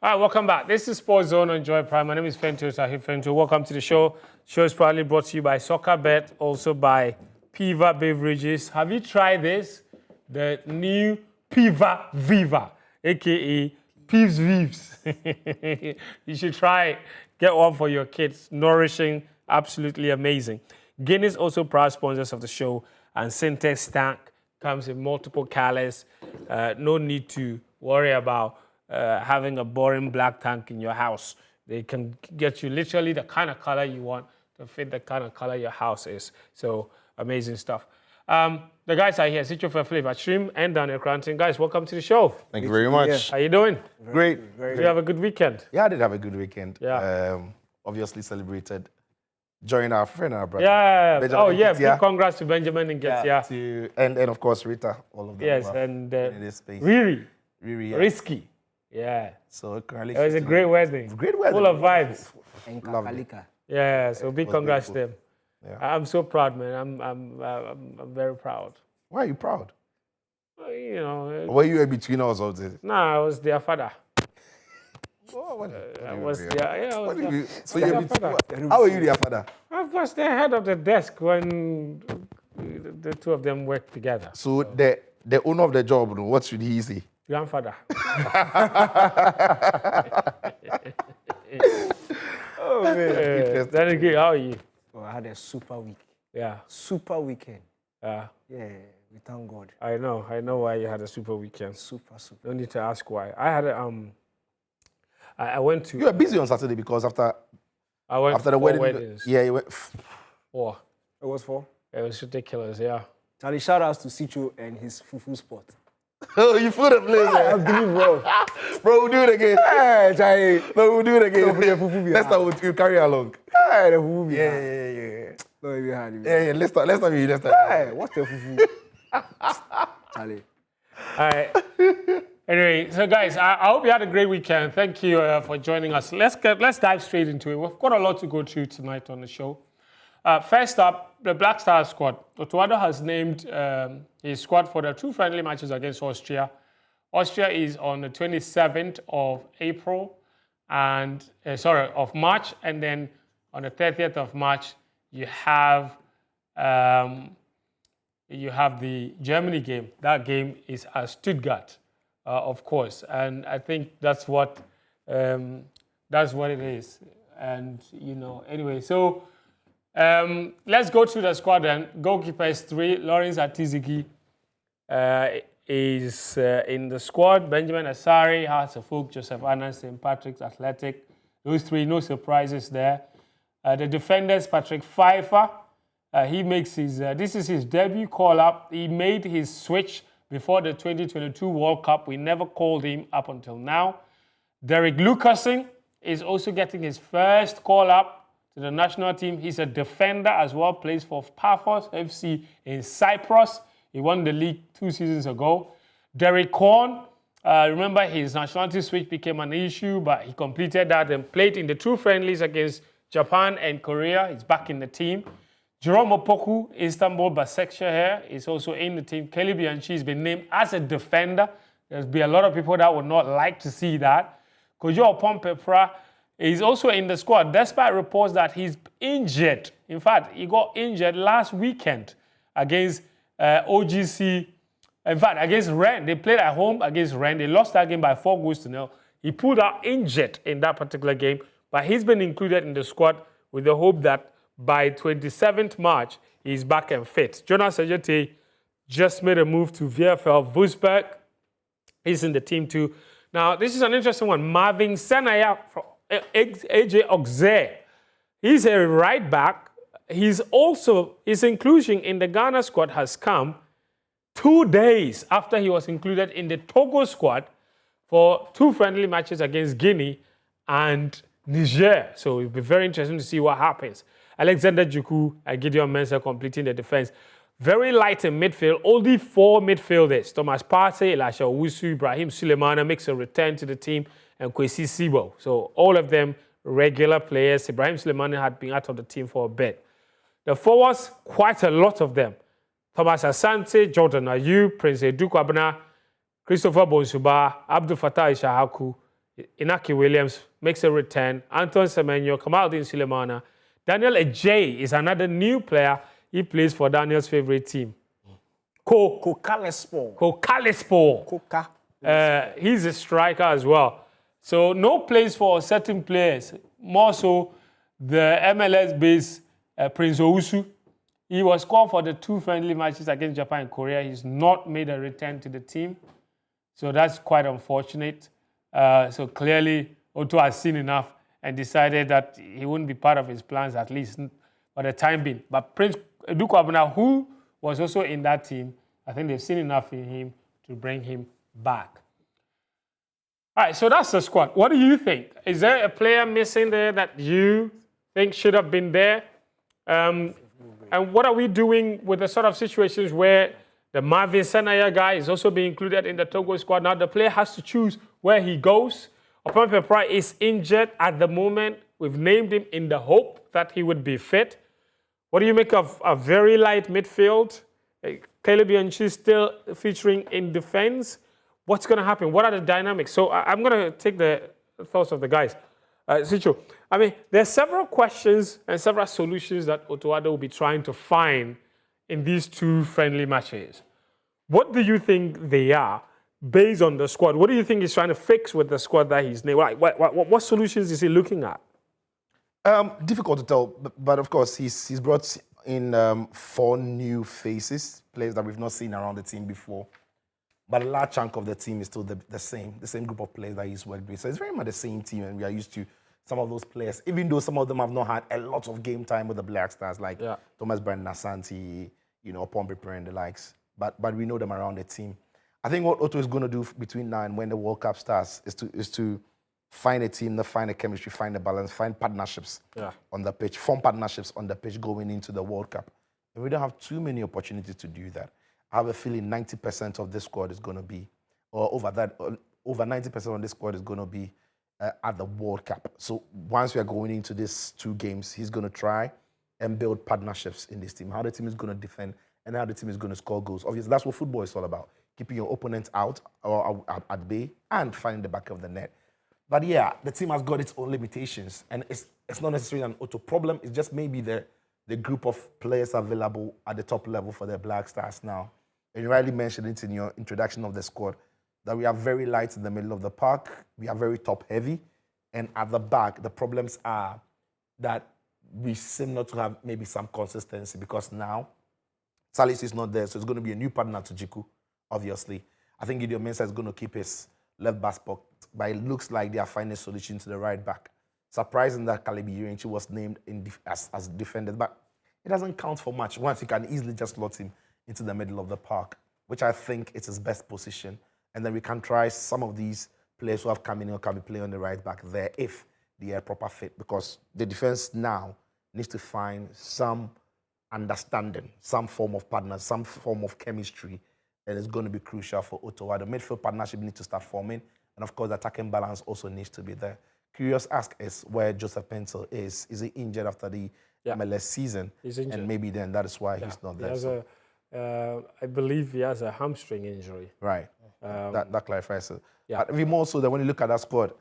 All right, welcome back. This is Sports Zone on Joy Prime. My name is Fento Sahib Fento. Welcome to the show. Show is proudly brought to you by Soccer Bet, also by Piva Beverages. Have you tried this? The new Piva Viva, a.k.a. Peeves Vives. You should try it. Get one for your kids. Nourishing, absolutely amazing. Guinness also proud sponsors of the show. And Syntex Tank comes in multiple colors. No need to worry about having a boring black tank in your house. They can get you literally the kind of color you want to fit the kind of color your house is. So amazing stuff. The guys are here, Sitcho for Flavor Stream and Daniel Cranton. Guys, welcome to the show. Thank you very much. How you doing? Great. Did you have a good weekend? Yeah, I did have a good weekend. Yeah. Obviously celebrated. Join our friend, our brother. Yeah. Benjamin Oh, yeah. Asare. Big congrats to Benjamin and Getia. And of course, Rita, all of them. Yes, and in this space. Riri. Riri, yeah. Risky. Yeah. So It was a great wedding. Great wedding. Full of vibes. And Lovely. Kakalika. Yeah, so big congrats to them. Yeah. I'm so proud, man. I'm very proud. Why are you proud? Well, you know. Were you in between us or this? Nah, I was their father. I was their father. How are you their father? I was the head of the desk when the two of them worked together. So the owner of the job, what should he say? Grandfather. Oh, man. Then again, how are you? Oh, I had a super week. Yeah. Super weekend. Yeah. Yeah, we thank God. I know why you had a super weekend. Super. No need to ask why. I had I went to. You were busy on Saturday because after the wedding. Weddings. Yeah, you went. 4. It was 4. It was ridiculous, yeah. Charlie, shout outs to Sitcho and his fufu spot. Oh, you put the place there. I'm doing bro. Bro, we'll do it again. Hey, Charlie. No, we'll do it again. Fufu Next time we'll carry along. Hey, the fufu. Yeah. No, you had it. Yeah. Let's time you next time. Hey, what's the fufu? Charlie. All right. Anyway, so guys, I hope you had a great weekend. Thank you for joining us. Let's dive straight into it. We've got a lot to go through tonight on the show. First up, the Black Stars squad. Otto Addo has named his squad for the 2 friendly matches against Austria. Austria is on the 27th of March, and then on the 30th of March, you have the Germany game. That game is at Stuttgart, of course, and I think that's what it is. And anyway, so. Let's go through the squad then. Goalkeeper is 3. Lawrence Atizigi is in the squad. Benjamin Asare, Hearts of Oak, Joseph Annan, St. Patrick's Athletic. Those 3, no surprises there. The defenders, Patrick Pfeiffer. He makes this is his debut call-up. He made his switch before the 2022 World Cup. We never called him up until now. Derrick Luckassen is also getting his first call-up to the national team. He's a defender as well, plays for Paphos FC in Cyprus. He won the league 2 seasons ago. Derek Korn, remember his nationality switch became an issue, but he completed that and played in the 2 friendlies against Japan and Korea. He's back in the team. Jerome Opoku, Istanbul Basaksehir, is also in the team. Kelly Bianchi has been named as a defender. There's been a lot of people that would not like to see that. Kojo Pompepra is also in the squad, despite reports that he's injured. In fact, he got injured last weekend against OGC. In fact, against Rennes. They played at home against Rennes. They lost that game by 4-0. He pulled out injured in that particular game, but he's been included in the squad with the hope that by 27th March, he's back and fit. Jonas Agyei just made a move to VfL Wolfsburg. He's in the team too. Now, this is an interesting one. Marvin Senaya from Agyei. He's a right back. His inclusion in the Ghana squad has come 2 days after he was included in the Togo squad for 2 friendly matches against Guinea and Niger. So it'll be very interesting to see what happens. Alexander Djuku and Gideon Mensah completing the defense. Very light in midfield. Only 4 midfielders. Thomas Partey, Elisha Owusu, Ibrahim Sulemana makes a return to the team, and Kwesi Sibo. So all of them regular players. Ibrahim Sulemana had been out of the team for a bit. The forwards, quite a lot of them. Thomas Asante, Jordan Ayew, Prince Edu Kwabena, Christopher Bonsuba, Abdul Fattah Ishahaku, Inaki Williams makes a return. Anton Semenyo, Kamaldeen Sulemana. Daniel Agyei is another new player. He plays for Daniel's favorite team. Kokalispor. Koka. He's a striker as well. So no place for certain players. More so, the MLS-based Prince Owusu. He was called for the 2 friendly matches against Japan and Korea. He's not made a return to the team. So that's quite unfortunate. So clearly, Otto has seen enough and decided that he wouldn't be part of his plans, at least for the time being. But Prince Duku Abuna, who was also in that team, I think they've seen enough in him to bring him back. All right, so that's the squad. What do you think? Is there a player missing there that you think should have been there? And what are we doing with the sort of situations where the Marvin Senaya guy is also being included in the Togo squad? Now the player has to choose where he goes. Opon Pepra is injured at the moment. We've named him in the hope that he would be fit. What do you make of a very light midfield? Caleb Yonchi still featuring in defense. What's going to happen? What are the dynamics? So I'm going to take the thoughts of the guys. Sicho, I mean, there are several questions and several solutions that Otto Addo will be trying to find in these 2 friendly matches. What do you think they are based on the squad? What do you think he's trying to fix with the squad that he's named? What solutions is he looking at? Difficult to tell, but of course, he's brought in 4 new faces, players that we've not seen around the team before. But a large chunk of the team is still the same group of players that he's worked with. So it's very much the same team, and we are used to some of those players, even though some of them have not had a lot of game time with the Black Stars, like Thomas Brandon Asante, Opon Pepra and the likes. But we know them around the team. I think what Otto is going to do between now and when the World Cup starts is to find a team, find a chemistry, find a balance, find partnerships on the pitch, form partnerships on the pitch going into the World Cup. And we don't have too many opportunities to do that. I have a feeling 90% of this squad is going to be, or over 90% of this squad is going to be at the World Cup. So once we are going into these 2 games, he's going to try and build partnerships in this team. How the team is going to defend and how the team is going to score goals. Obviously, that's what football is all about. Keeping your opponent out or at bay and finding the back of the net. But yeah, the team has got its own limitations. And it's not necessarily an Otto problem. It's just maybe the group of players available at the top level for the Black Stars now. And you rightly mentioned it in your introduction of the squad, that we are very light in the middle of the park. We are very top-heavy. And at the back, the problems are that we seem not to have maybe some consistency because now Salis is not there, so it's going to be a new partner to Jiku, obviously. I think Gideon Mensah is going to keep his left back spot, but it looks like they are finding a solution to the right back. Surprising that Caleb Yuenchi was named as defender, but it doesn't count for much. Once you can easily just slot him into the middle of the park, which I think is his best position. And then we can try some of these players who have come in or can be playing on the right back there if they are proper fit, because the defense now needs to find some understanding, some form of partner, some form of chemistry, and it's going to be crucial for Otto Addo. The midfield partnership needs to start forming, and of course, the attacking balance also needs to be there. Curious ask is where Joseph Pencil is. Is he injured after the MLS season? He's injured. And maybe then that is why he's not there. I believe he has a hamstring injury. Right. That clarifies it. Yeah. But even more so that when you look at that squad,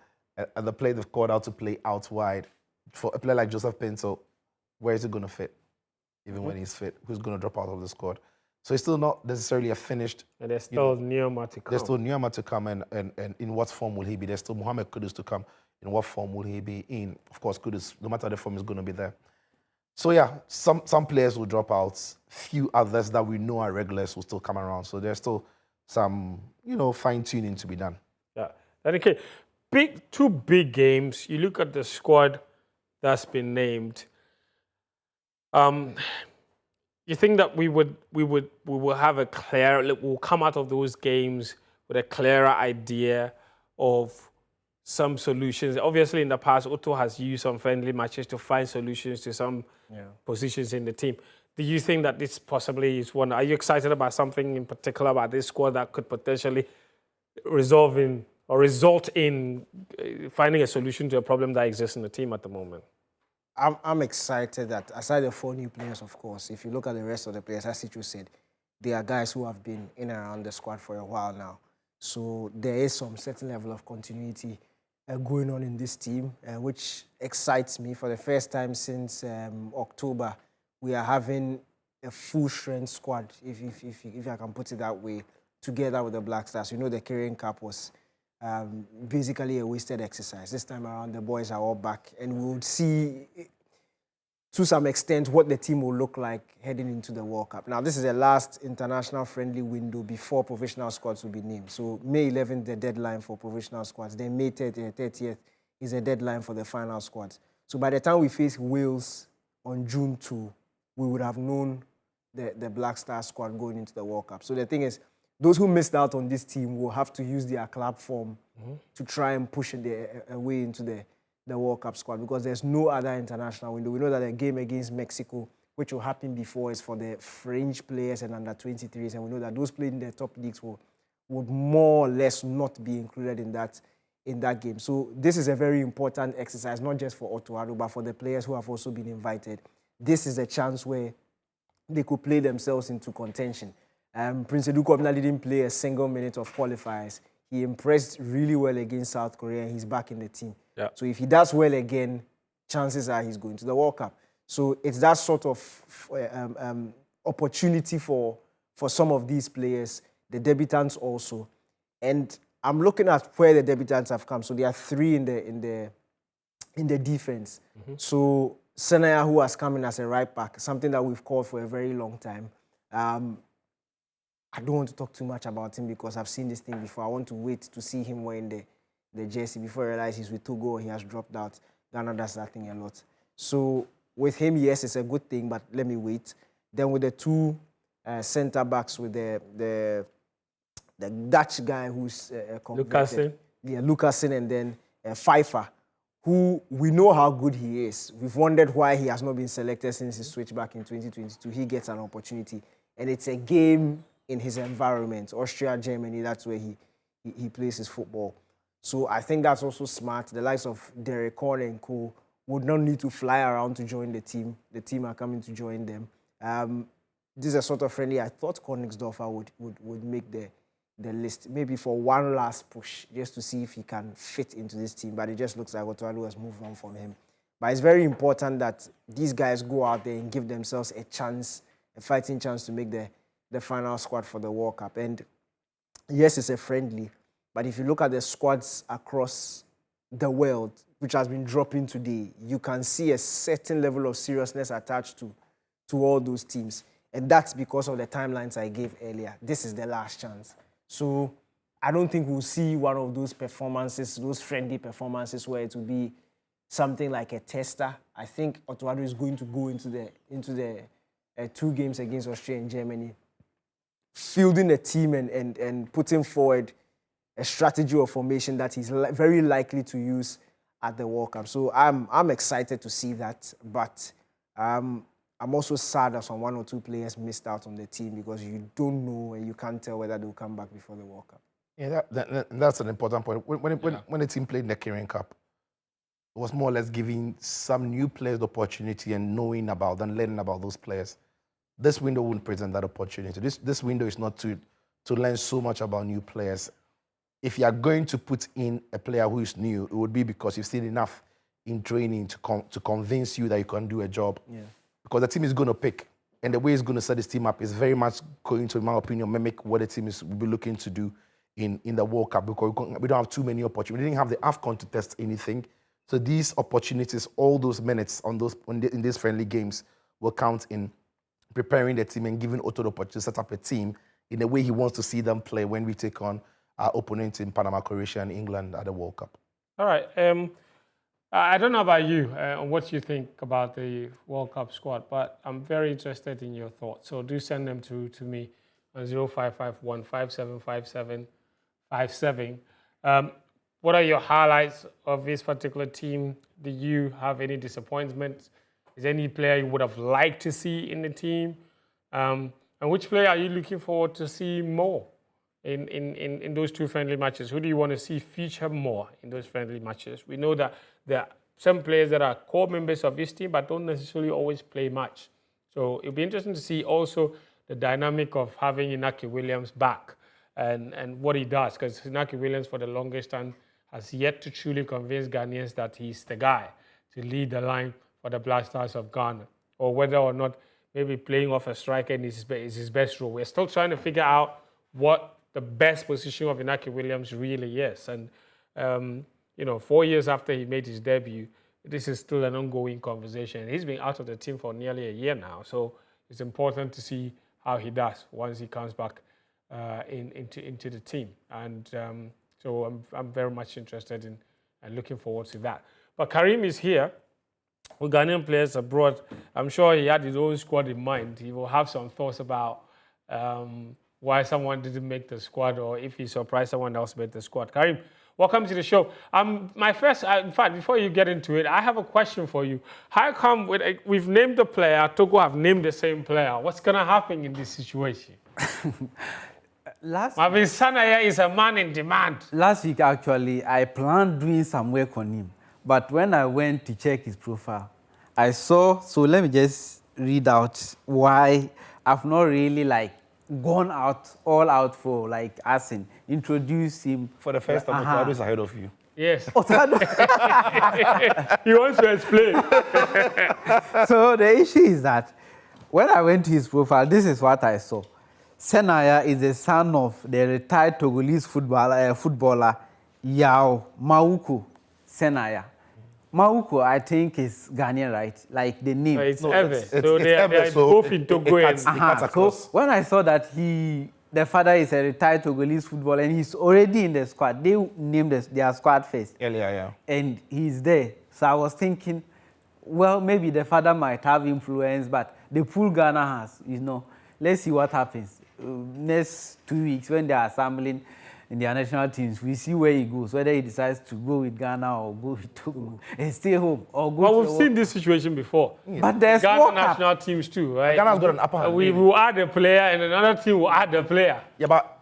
and the play they've called out to play out wide, for a player like Joseph Pencil, where is he going to fit? Even when he's fit, who's going to drop out of the squad? So it's still not necessarily a finished. And there's still Nyama to come. There's still Nyama to come, and in what form will he be? There's still Mohamed Kudus to come. In what form will he be in? Of course, Kudus, no matter the form, is going to be there. So yeah, some players will drop out. Few others that we know are regulars will still come around. So there's still some, fine-tuning to be done. Yeah. Okay. Two big games. You look at the squad that's been named. You think that we will have a clear, we'll come out of those games with a clearer idea of some solutions. Obviously, in the past, Otto has used some friendly matches to find solutions to some positions in the team. Do you think that this possibly is one? Are you excited about something in particular about this squad that could potentially result in finding a solution to a problem that exists in the team at the moment? I'm excited that, aside the 4 new players, of course, if you look at the rest of the players, as Sichu said, they are guys who have been in and around the squad for a while now. So there is some certain level of continuity going on in this team, which excites me. For the first time since October, we are having a full-strength squad, if I can put it that way, together with the Black Stars. You know, the Caribbean Cup was basically a wasted exercise. This time around, the boys are all back, and we would see, to some extent, what the team will look like heading into the World Cup. Now, this is the last international friendly window before professional squads will be named. So May 11th, the deadline for professional squads. Then May 30th is the deadline for the final squads. So by the time we face Wales on June 2, we would have known the Black Star squad going into the World Cup. So the thing is, those who missed out on this team will have to use their club form to try and push their way into the World Cup squad, because there's no other international window. We know that the game against Mexico, which will happen before, is for the French players and under 23s, and we know that those playing in the top leagues would more or less not be included in that game. So this is a very important exercise, not just for Otto Addo, but for the players who have also been invited. This is a chance where they could play themselves into contention. Prince Edu didn't play a single minute of qualifiers. He impressed really well against South Korea, and he's back in the team. Yeah. So if he does well again, chances are he's going to the World Cup. So it's that sort of opportunity for some of these players, the debutants also. And I'm looking at where the debutants have come. So there are 3 in the defense. So Senaya, who has come in as a right back, something that we've called for a very long time. I don't want to talk too much about him because I've seen this thing before. I want to wait to see him wearing the jersey before I realize he's with Togo or he has dropped out. Ghana does that thing a lot. So with him, yes, it's a good thing, but let me wait. Then with the 2 centre-backs, with the Dutch guy who's Luckassen. Yeah, Luckassen, and then Pfeiffer, who we know how good he is. We've wondered why he has not been selected since his switch back in 2022. He gets an opportunity, and it's a game in his environment. Austria, Germany, that's where he plays his football. So I think that's also smart. The likes of Derrick and co would not need to fly around to join the team. The team are coming to join them. This is a sort of friendly. I thought Koenigsdorfer would make the list, maybe for one last push, just to see if he can fit into this team. But it just looks like Otto Addo has moved on from him. But it's very important that these guys go out there and give themselves a chance, a fighting chance to make the final squad for the World Cup. And yes, it's a friendly, but if you look at the squads across the world, which has been dropping today, you can see a certain level of seriousness attached to all those teams. And that's because of the timelines I gave earlier. This is the last chance. So I don't think we'll see one of those performances, those friendly performances where it will be something like a tester. I think Otto Addo is going to go into the 2 games against Austria and Germany, fielding a team and putting forward a strategy or formation that he's very likely to use at the World Cup. So I'm excited to see that, but I'm also sad that some 1 or 2 players missed out on the team because you don't know and you can't tell whether they'll come back before the World Cup. Yeah, that's an important point. When the team played in the Caribbean Cup, it was more or less giving some new players the opportunity and knowing about and learning about those players. This window wouldn't present that opportunity. This window is not to learn so much about new players. If you are going to put in a player who is new, it would be because you've seen enough in training to convince you that you can do a job. Yeah. Because the team is going to pick, and the way it's going to set this team up is very much going to, in my opinion, mimic what the team will be looking to do in the World Cup, because we don't have too many opportunities. We didn't have the AFCON to test anything. So these opportunities, all those minutes in these friendly games will count in preparing the team and giving Otto the opportunity to set up a team in the way he wants to see them play when we take on our opponents in Panama, Croatia, and England at the World Cup. All right. I don't know about you and what you think about the World Cup squad, but I'm very interested in your thoughts. So do send them to me on 0551 5757 57. What are your highlights of this particular team? Do you have any disappointments? Is there any player you would have liked to see in the team? And which player are you looking forward to see more in those 2 friendly matches? Who do you want to see feature more in those friendly matches? We know that there are some players that are core members of this team but don't necessarily always play much. So it'll be interesting to see also the dynamic of having Inaki Williams back and what he does, because Inaki Williams for the longest time has yet to truly convince Ghanaians that he's the guy to lead the line for the Black Stars of Ghana, or whether or not maybe playing off a striker is his best role. We're still trying to figure out what the best position of Inaki Williams really is. And, 4 years after he made his debut, this is still an ongoing conversation. He's been out of the team for nearly a year now, so it's important to see how he does once he comes back into the team. And so I'm very much interested in and looking forward to that. But Karim is here with Ghanaian players abroad. I'm sure he had his own squad in mind. He will have some thoughts about why someone didn't make the squad, or if he's surprised someone else made the squad. Karim, welcome to the show. In fact, before you get into it, I have a question for you. How come we've named the player, Togo have named the same player? What's going to happen in this situation? Marvin Senaya is a man in demand. Last week, actually, I planned doing some work on him. But when I went to check his profile, I saw, so let me just read out why I've not really gone all out for as in introduce him. For the first time, Otto Addo is ahead of you. Yes. Otto Addo. He wants to explain. So the issue is that when I went to his profile, this is what I saw. Senaya is the son of the retired Togolese footballer Yao Mauku Senaya. Mauku, I think, is Ghanaian, right? Like the name. It's Eve. So they are both in Togo. So when I saw that the father is a retired Togolese footballer and he's already in the squad, they named their squad first. Earlier, yeah. And he's there. So I was thinking, well, maybe the father might have influence, but the pool Ghana has, let's see what happens. Next 2 weeks when they are assembling in their national teams, we see where he goes, whether he decides to go with Ghana or go with Togo and stay home or go. Well, we've seen this situation before. Yeah. But there's Ghana national teams too, right? Ghana's got an upper hand. We will add a player and another team will add a player. Yeah, but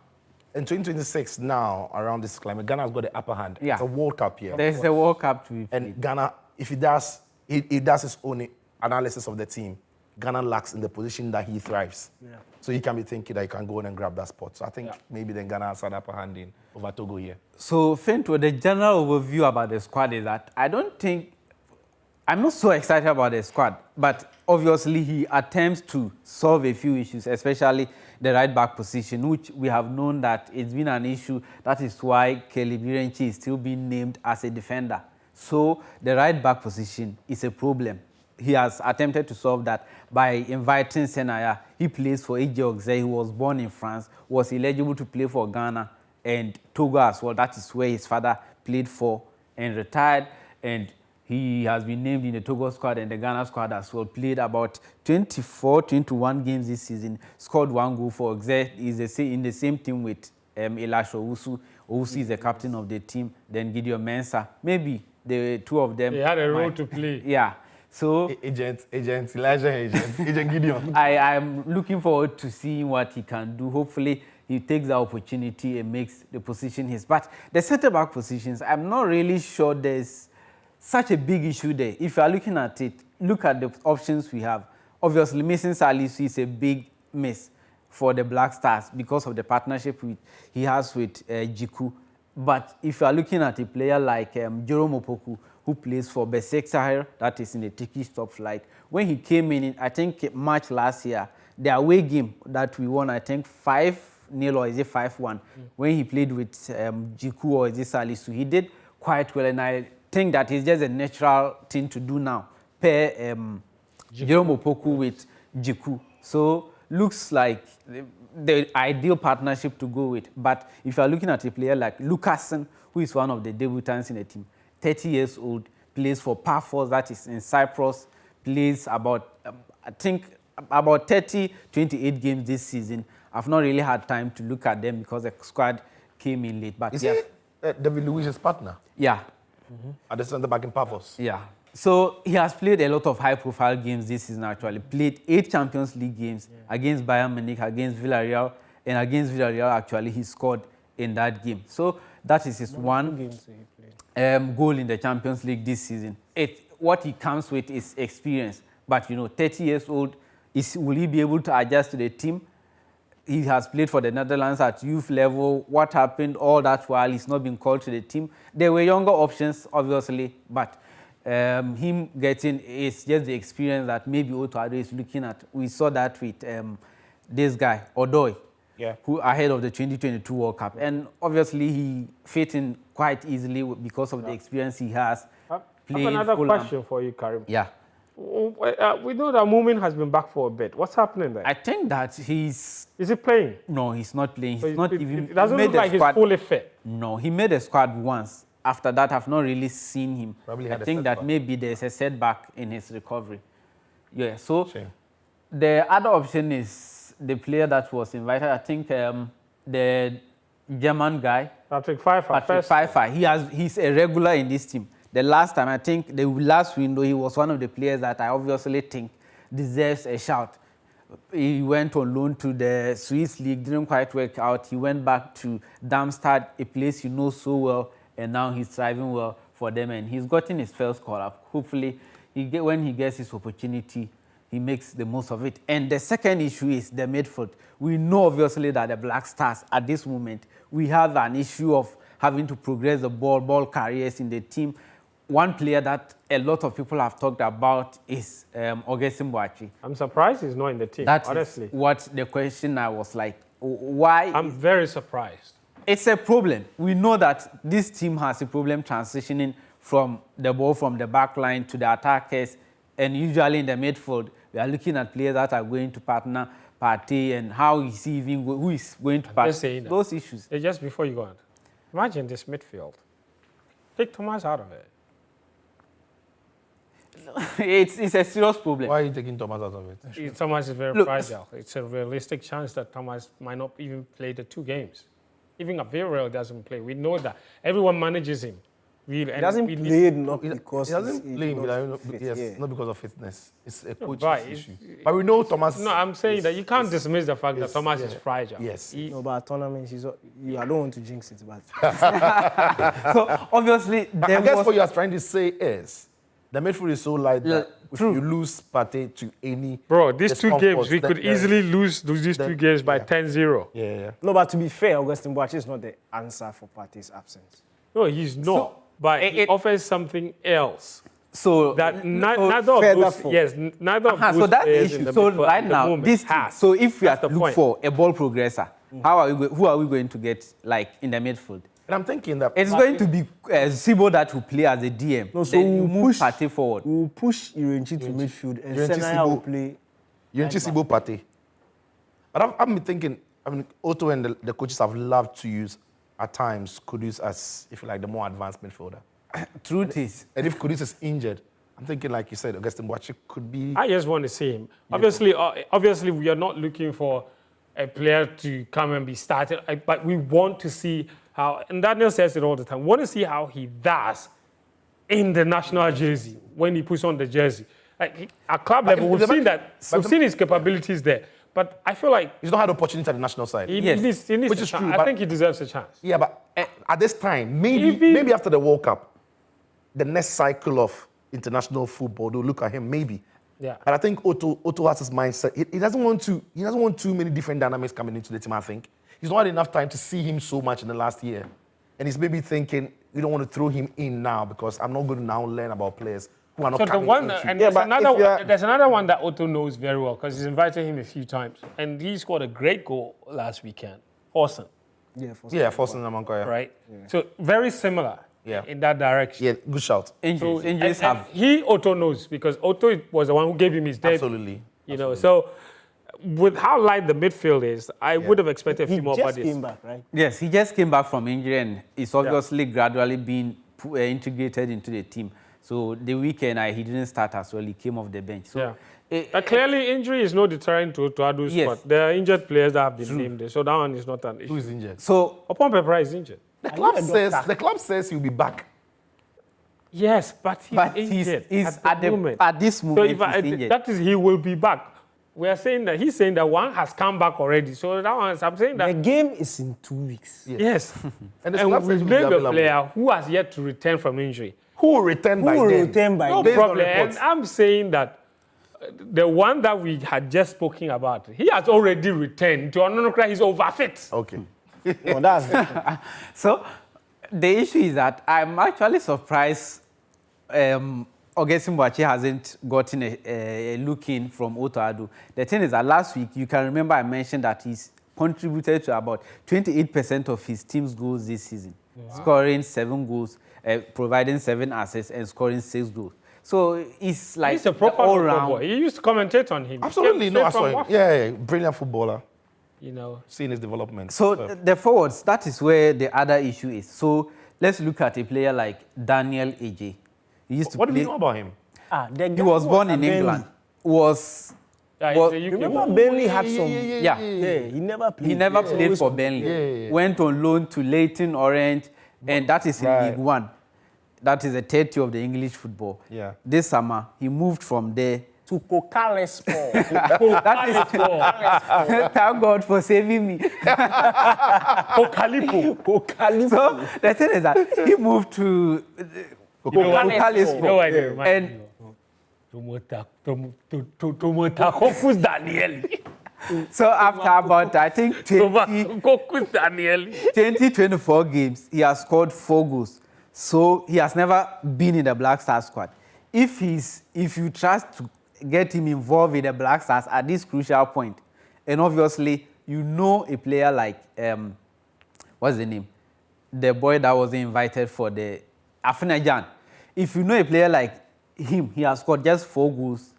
in 2026 now, around this climate, Ghana's got the upper hand. Yeah. It's a World Cup here. There's a World Cup to be played. And Ghana, if he does his own analysis of the team, Ghana lacks in the position that he thrives. Yeah. So he can be thinking that he can go in and grab that spot. So I think maybe then Ghana has an upper hand in over Togo here. So, Fento, the general overview about the squad is that I'm not so excited about the squad, but obviously he attempts to solve a few issues, especially the right back position, which we have known that it's been an issue. That is why Kelly Birenchi is still being named as a defender. So the right back position is a problem. He has attempted to solve that by inviting Senaya. He plays for Agyei. He was born in France, was eligible to play for Ghana and Togo as well. That is where his father played for and retired. And he has been named in the Togo squad and the Ghana squad as well. Played about 21 games this season. Scored 1 goal for Agyei. He's in the same team with Elisha Owusu. Owusu is the captain of the team. Then Gideon Mensah. Maybe the two of them. They had a role to play. Yeah. So Agent Gideon. I'm looking forward to seeing what he can do. Hopefully, he takes the opportunity and makes the position his. But the centre-back positions, I'm not really sure there's such a big issue there. If you are looking at it, look at the options we have. Obviously, missing Salisu is a big miss for the Black Stars because of the partnership he has with Jiku. But if you are looking at a player like Jerome Opoku, who plays for Besiktas, that is in the Turkish top flight. When he came in, I think March last year, the away game that we won, I think 5-0 or is it 5-1, when he played with Jiku or is it Salisu, he did quite well, and I think that is just a natural thing to do now, pair Jerome Opoku with Jiku. So looks like the ideal partnership to go with. But if you are looking at a player like Luckassen, who is one of the debutants in the team, 30 years old, plays for Paphos, that is in Cyprus, plays about, I think, about 28 games this season. I've not really had time to look at them because the squad came in late. But is he David Luiz's partner? Yeah. At the centre back in Paphos? Yeah. So he has played a lot of high-profile games this season, actually. Played 8 Champions League games against Bayern Munich, against Villarreal, and against Villarreal, actually, he scored in that game. So that is his one goal in the Champions League this season. What he comes with is experience. But, 30 years old, will he be able to adjust to the team? he has played for the Netherlands at youth level. What happened all that while he's not been called to the team? There were younger options, obviously, but him getting is just the experience that maybe Otto Addo is looking at. We saw that with this guy, Odoi, who ahead of the 2022 World Cup. And obviously, he fit in quite easily because of the experience he has. I have another question for you, Karim. Yeah. We know that Mumin has been back for a bit. What's happening there? I think that he's... Is he playing? No, he's not playing. So He's not even... It doesn't look like he's fully fit. No, he made a squad once. After that, I've not really seen him. Probably I had a think that setback. maybe there's a setback in his recovery. Yeah, so Shame. the other option is the player that was invited. I think the German guy, Patrick Pfeiffer. He's a regular in this team. The last time, I think, the last window, he was one of the players that I obviously think deserves a shout. He went on loan to the Swiss League, didn't quite work out. He went back to Darmstadt, a place he knows so well, and now he's thriving well for them, and he's gotten his first call-up. Hopefully, when he gets his opportunity, he makes the most of it. And the second issue is the midfield. We know, obviously, that the Black Stars, at this moment, we have an issue of having to progress the ball carriers in the team. One player that a lot of people have talked about is Augustin Boachi. I'm surprised he's not in the team, honestly. That's what the question I was like, why? I'm very surprised. It's a problem. We know that this team has a problem transitioning from the ball from the back line to the attackers, and usually in the midfield, we are looking at players that are going to partner Partey and how is he even who is going to partner. Those issues. Just before you go on, imagine this midfield. Take Thomas out of it. It's a serious problem. Why are you taking Thomas out of it? Thomas is very fragile. It's a realistic chance that Thomas might not even play the 2 games. Even Agyei doesn't play. We know that. Everyone manages him. He doesn't play not because he doesn't play not because of fitness. It's a coach's issue. But we know Thomas. No, I'm saying that you can't dismiss the fact that Thomas is fragile. Yes. No, but tournaments, I don't want to jinx it, but So obviously, I guess what you are trying to say is the midfield is so light that if you lose Partey to any... Bro, these 2 games, we could easily lose these 2 games by 10-0. Yeah. No, but to be fair, Augustin Boachi is not the answer for Partey's absence. No, he's not. But it offers something else. So that neither of those players so that's the issue. So right now, this team, so if we have to look for a ball progressor, who are we going to get in the midfield? And I'm thinking that it's going to be Sibo that will play as a DM. No, so then you move Partey forward. We'll push Irenchi to midfield and Senaya will play. Irenchi, Sibo, Partey. But I've been thinking, Otto and the coaches have loved to use at times Kudus as, if you like, the more advanced midfielder. Truth is. And if Kudus is injured, I'm thinking, like you said, Augustin Boachi could be... I just want to see him. Obviously, we are not looking for a player to come and be started, but we want to see how, and Daniel says it all the time, we want to see how he does in the national jersey, when he puts on the jersey. At club level, we've seen his capabilities there. But I feel like... He's not had opportunity at the national side. He needs which is true. I think he deserves a chance. Yeah, but at this time, maybe after the World Cup, the next cycle of international football, they'll look at him, maybe. Yeah. But I think Otto has his mindset. He doesn't want too many different dynamics coming into the team, I think. He's not had enough time to see him so much in the last year. And he's maybe thinking, we don't want to throw him in now because I'm not going to now learn about players who are not coming there's another one that Otto knows very well because he's invited him a few times. And he scored a great goal last weekend. Forsen. Forsen Namankoya. Right? Yeah. So very similar in that direction. Yeah, good shout. Injuries have... Otto knows because Otto was the one who gave him his debut. Absolutely. So with how light the midfield is, I would have expected a few more bodies. He just came back, right? Yes, he just came back from injury and is obviously gradually being integrated into the team. So the weekend, he didn't start as well. He came off the bench. So clearly, injury is no deterrent to Addo's spot. There are injured players that have been named there, so that one is not an issue. Who is injured? So Upon Pepper is injured. The club says he'll be back. Yes, but he's injured at this moment. So that is, he will be back. We are saying that he's saying that one has come back already. So that one, I'm saying that the game is in 2 weeks. Yes, and we've named a player who has yet to return from injury. Who will return by then? No problem. And I'm saying that the one that we had just spoken about, he has already returned to Ononokra. He's overfit. Okay. No, that's different. So the issue is that I'm actually surprised Augustine Boachi hasn't gotten a look in from Otto Addo. The thing is that last week, you can remember I mentioned that he's contributed to about 28% of his team's goals this season, scoring 7 goals, providing 7 assists, and scoring 6 goals. So it's like He's a proper all-round. footballer. You used to commentate on him. Absolutely. Came No, I straight saw from him. Wafo. Yeah, brilliant footballer. You know. Seeing his development. So the forwards, that is where the other issue is. So let's look at a player like Daniel Agyei. He used to What do play. you know about him? He was born in England. Yeah, he's Well, a UK Remember, boy. Burnley had some. Yeah. He never played. He never Yeah. played Always for on- Burnley. Went on loan to Leyton Orient, and that is in Right. League One. That is the third tier of the English football. Yeah. This summer, he moved from there. to Kokalespor. That is thank God for saving me. Okalipo. So the thing is that he moved to Kokalespor. No idea. And Kokus Daniel. so after about, I think, Kokus Daniel. 24 games, he has scored 4 goals. So he has never been in the Black Stars squad. If you trust to get him involved in the Black Stars at this crucial point, and obviously you know a player like what's the name? The boy that was invited for the Afinajan. If you know a player like him, he has scored just 4 goals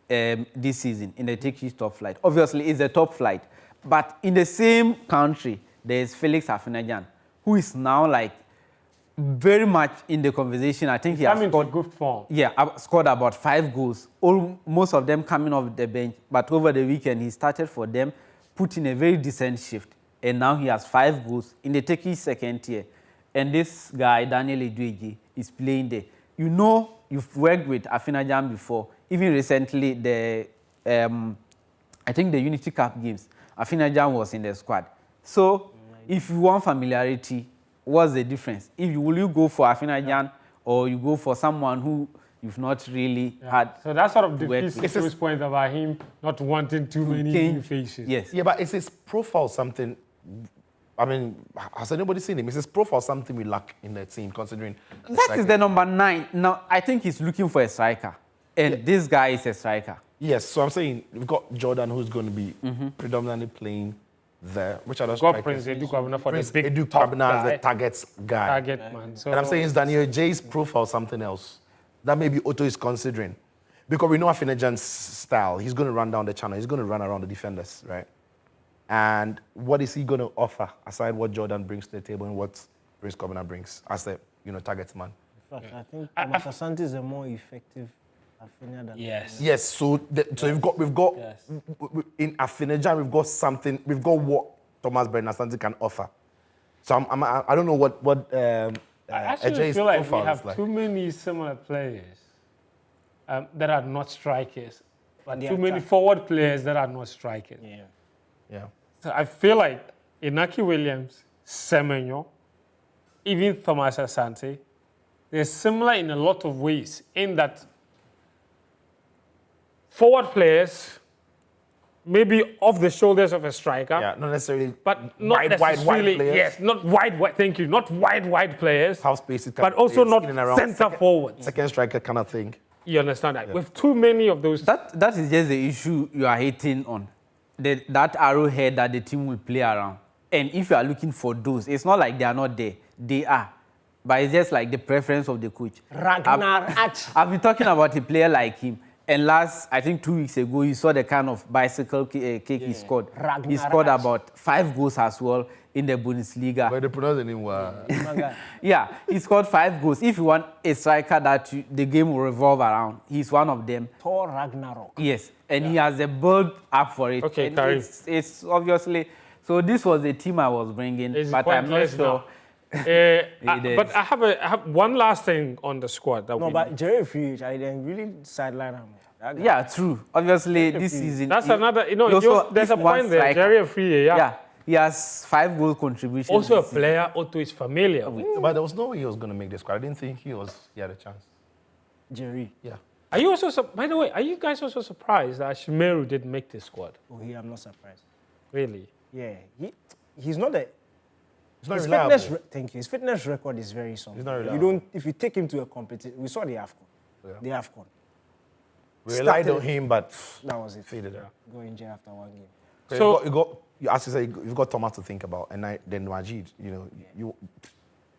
this season in the Turkish top flight. Obviously, it's the top flight. But in the same country, there is Felix Afinajan, who is now like very much in the conversation. I think he has Coming to scored, good form. yeah, scored about 5 goals, most of them coming off the bench. But over the weekend, he started for them, put in a very decent shift. And now he has 5 goals in the Turkish second tier. And this guy, Daniel Agyei, is playing there. You know, you've worked with Afinajan before. Even recently, I think the Unity Cup games, Afinajan was in the squad. So if you want familiarity, what's the difference? Will you go for Afinajan or you go for someone who you've not really had? So that sort of work defeats with. those points about him not wanting too many Change. new faces. Yes. Yeah, but is his profile something? I mean, has anybody seen him? Is his profile something we lack in the team, considering That is the number 9. Now, I think he's looking for a striker. And this guy is a striker. Yes, so I'm saying we've got Jordan, who's going to be predominantly playing there. Which other Got strikers? Prince Edu Kwabena for Prince the big Edu top Kwabena as guy. the targets guy. Target man. So And I'm saying is Daniel Jay's profile something else that maybe Otto is considering. Because we know Afinajan's style. He's going to run down the channel. He's going to run around the defenders, right? And what is he going to offer aside what Jordan brings to the table and what Prince Kwabena brings as the targets man? In fact, I think Thomas Asante is a more effective Afina than. yes. Yes, so we've got Yes. in Afinajan we've got what Thomas Bernasante can offer. So I don't know what I actually Agyei's feel like we profile is have like. too many similar players that are not strikers, but They too many attack. forward players that are not strikers. Yeah. Yeah. So I feel like Inaki Williams, Semenyo, even Thomas Asante, they're similar in a lot of ways in that forward players, maybe off the shoulders of a striker, Yeah, not necessarily but not wide necessarily, players. yes, not wide, thank you, not wide players, Half spaces, but also not in and around centre forwards. second striker kind of thing. You understand that? With too many of those, That is just the issue you are hitting on. That arrowhead that the team will play around. And if you are looking for those, it's not like they are not there. They are. But it's just like the preference of the coach. Ragnar Ach. I've been talking about a player like him. And I think 2 weeks ago, you saw the kind of bicycle kick he scored. Ragnar He scored Ach. about 5 goals as well in the Bundesliga. But they pronounce the name Yeah, he scored 5 goals. If you want a striker that the game will revolve around, he's one of them. Thor Ragnarok. Yes, and he has a build up for it. Okay, and Karim. it's obviously, so this was the team I was bringing, It's but I'm not pointless sure. but I have one last thing on the squad that No, we but Jerry Free, I didn't really sideline him. That guy. Yeah, true. Obviously, this season. That's he- another, he also- there's a if one point there. striker- Jerry Free, Yeah, he has 5 goal contributions. also a this season. player Otto is familiar with. But there was no way he was going to make the squad. I didn't think he had a chance. Jerry. Yeah. Are you also, by the way, are you guys also surprised that Shimeru didn't make this squad? Oh, yeah, I'm not surprised. Really? Yeah, he's not a. It's not His reliable. thank you. His fitness record is very something. He's not You reliable. don't. If you take him to a competition, we saw the AFCON. Yeah. The AFCON. We relied Started- on him, but That was it. faded out. Go in jail after one game. So- as you say, you've got Thomas to think about, and then Majid. You You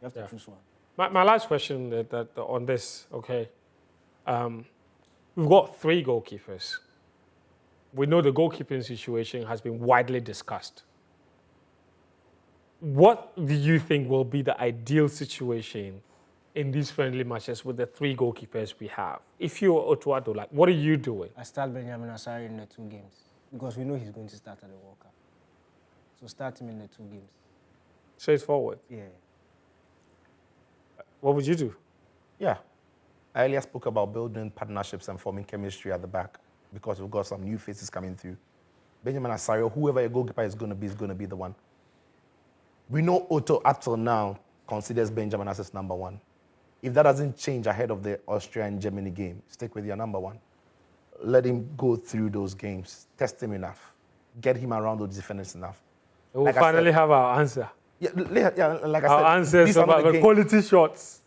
have to choose one. My last question on this, okay. We've got 3 goalkeepers. We know the goalkeeping situation has been widely discussed. What do you think will be the ideal situation in these friendly matches with the 3 goalkeepers we have? If you're Otto Addo, like, what are you doing? I start Benjamin Asare in the 2 games because we know he's going to start at the World Cup. So start him in the 2 games. Straightforward. Yeah. What would you do? Yeah. I earlier spoke about building partnerships and forming chemistry at the back because we've got some new faces coming through. Benjamin Asare, whoever your goalkeeper is going to be the one. We know Otto, up till now, considers Benjamin as his number 1. If that doesn't change ahead of the Austria and Germany game, stick with your number 1. Let him go through those games. Test him enough. Get him around those defenders enough. We'll Like I finally said- have our answer. Yeah, like I said, Our answers these are not about the games- quality shots.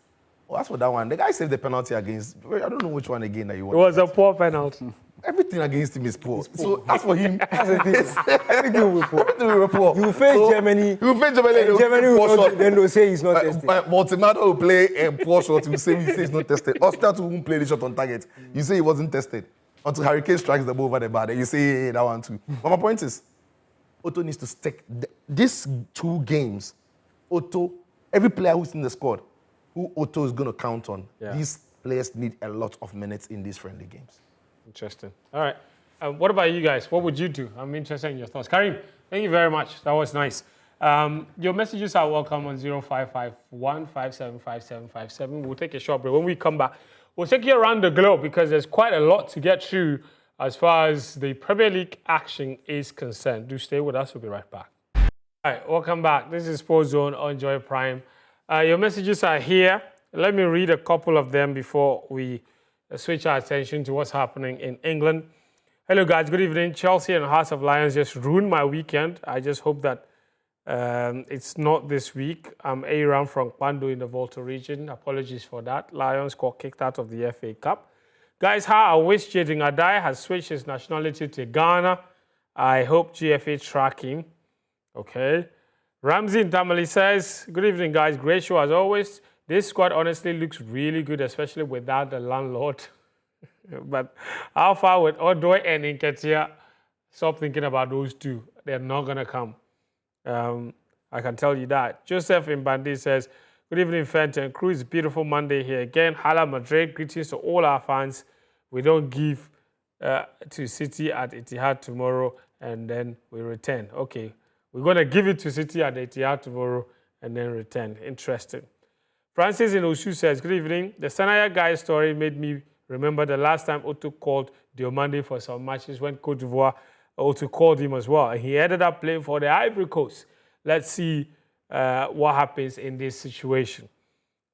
Oh, that's for that one. The guy saved the penalty against. I don't know which one again that you It want. was a poor penalty. Everything against him is poor. So as for him, Everything will be poor. everything will be poor. You face Germany. You face Germany. And Germany poor will shot. not, then they'll say he's not tested. Multimatter will play a poor shot. You say he's not tested. Austria too won't play the shot on target. You say he wasn't tested. Until Hurricane strikes the ball over the bar. Then you say hey, that one too. But my point is, Otto needs to stick. These 2 games, Otto, every player who's in the squad, who Otto is going to count on, Yeah. these players need a lot of minutes in these friendly games. Interesting. All right. What about you guys? What would you do? I'm interested in your thoughts. Karim, thank you very much. That was nice. Your messages are welcome on 0551575757. We'll take a short break. When we come back, we'll take you around the globe because there's quite a lot to get through as far as the Premier League action is concerned. Do stay with us. We'll be right back. All right, welcome back. This is Sports Zone on Joy Prime. Your messages are here. Let me read a couple of them before we switch our attention to what's happening in England. Hello, guys. Good evening. Chelsea and Hearts of Lions just ruined my weekend. I just hope that it's not this week. I'm Aaron from Kwando in the Volta region. Apologies for that. Lions got kicked out of the FA Cup. Guys, how I wish Jaden Agyei has switched his nationality to Ghana. I hope GFA track him. Okay. Ramsey Tamale says, good evening, guys. Great show as always. This squad honestly looks really good, especially without the landlord. But how far with Odoi and Nketiah? Stop thinking about those 2. They're not going to come. I can tell you that. Joseph Mbandi says, good evening, Fenton crew. It's a beautiful Monday here again. Hala Madrid. Greetings to all our fans. We don't give to City at Etihad tomorrow and then we return. Okay. We're going to give it to City at Etihad tomorrow and then return. Interesting. Francis in Oshu says, good evening. The Senaya guy story made me remember the last time Otto called Diomande for some matches when Cote d'Ivoire Otto called him as well. And he ended up playing for the Ivory Coast. Let's see what happens in this situation.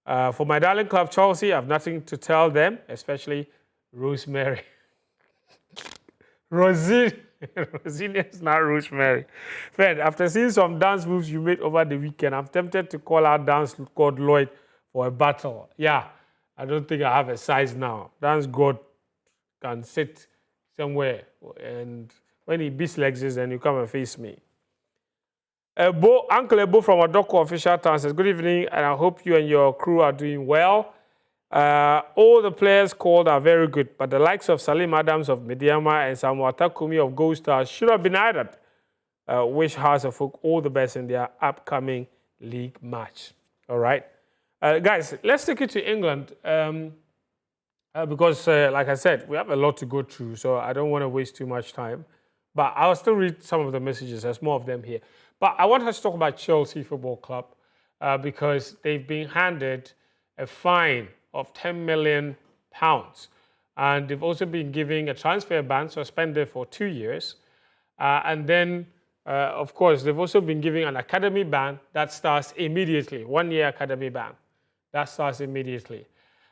For my darling club, Chelsea, I have nothing to tell them, especially Rosemary. Rosinian is not Rosemary. Friend, after seeing some dance moves you made over the weekend, I'm tempted to call out Dance God Lloyd for a battle. Yeah, I don't think I have a size now. Dance God can sit somewhere, and when he beats Lexus, then you come and face me. Uncle Ebo from Adoko Official Town says, good evening, and I hope you and your crew are doing well. All the players called are very good, but the likes of Salim Adams of Mediama and Samuel Takumi of Gold Stars should have been added. Wish Hearts of Folk all the best in their upcoming league match. All right. Guys, let's take it to England because, like I said, we have a lot to go through, so I don't want to waste too much time. But I'll still read some of the messages. There's more of them here. But I want us to talk about Chelsea Football Club because they've been handed a fine of £10 million. And they've also been giving a transfer ban suspended for 2 years. And then, of course, they've also been giving an academy ban that starts immediately, 1 year academy ban. That starts immediately.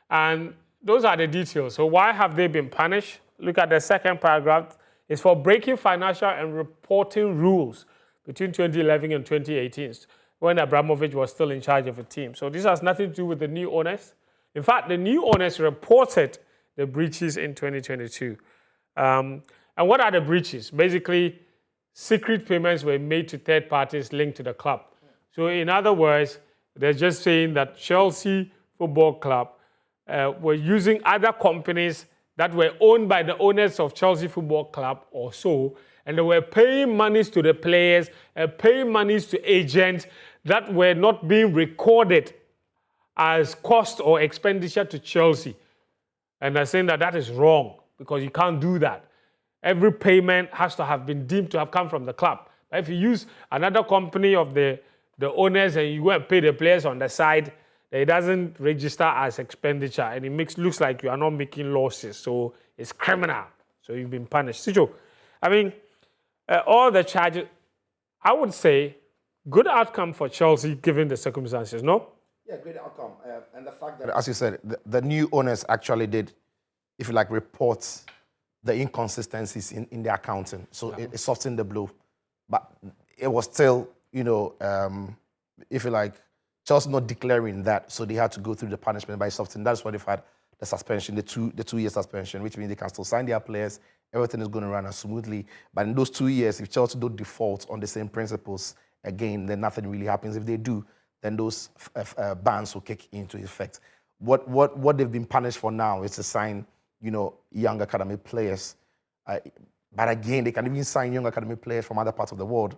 And those are the details. So why have they been punished? Look at the second paragraph. It's for breaking financial and reporting rules between 2011 and 2018, when Abramovich was still in charge of a team. So this has nothing to do with the new owners. In fact, the new owners reported the breaches in 2022. And what are the breaches? Basically, secret payments were made to third parties linked to the club. So in other words, they're just saying that Chelsea Football Club were using other companies that were owned by the owners of Chelsea Football Club or so, and they were paying monies to the players and paying monies to agents that were not being recorded as cost or expenditure to Chelsea. And they're saying that that is wrong because you can't do that. Every payment has to have been deemed to have come from the club. But if you use another company of the owners and you go and pay the players on the side, it doesn't register as expenditure and it looks like you are not making losses. So it's criminal. So you've been punished. Sijo, I mean, all the charges, I would say, good outcome for Chelsea given the circumstances, no? Yeah, great outcome. And the fact that, as you said, the new owners actually did, if you like, report the inconsistencies in the accounting. So it softened the blow. But it was still, you know, if you like, Chelsea not declaring that, so they had to go through the punishment by softening. That's why they've had the suspension, the two-year suspension, which means they can still sign their players. Everything is going to run as smoothly. But in those 2 years, if Chelsea don't default on the same principles again, then nothing really happens. If they do, then those bans will kick into effect. What they've been punished for now is to sign, you know, young academy players. But again, they can even sign young academy players from other parts of the world.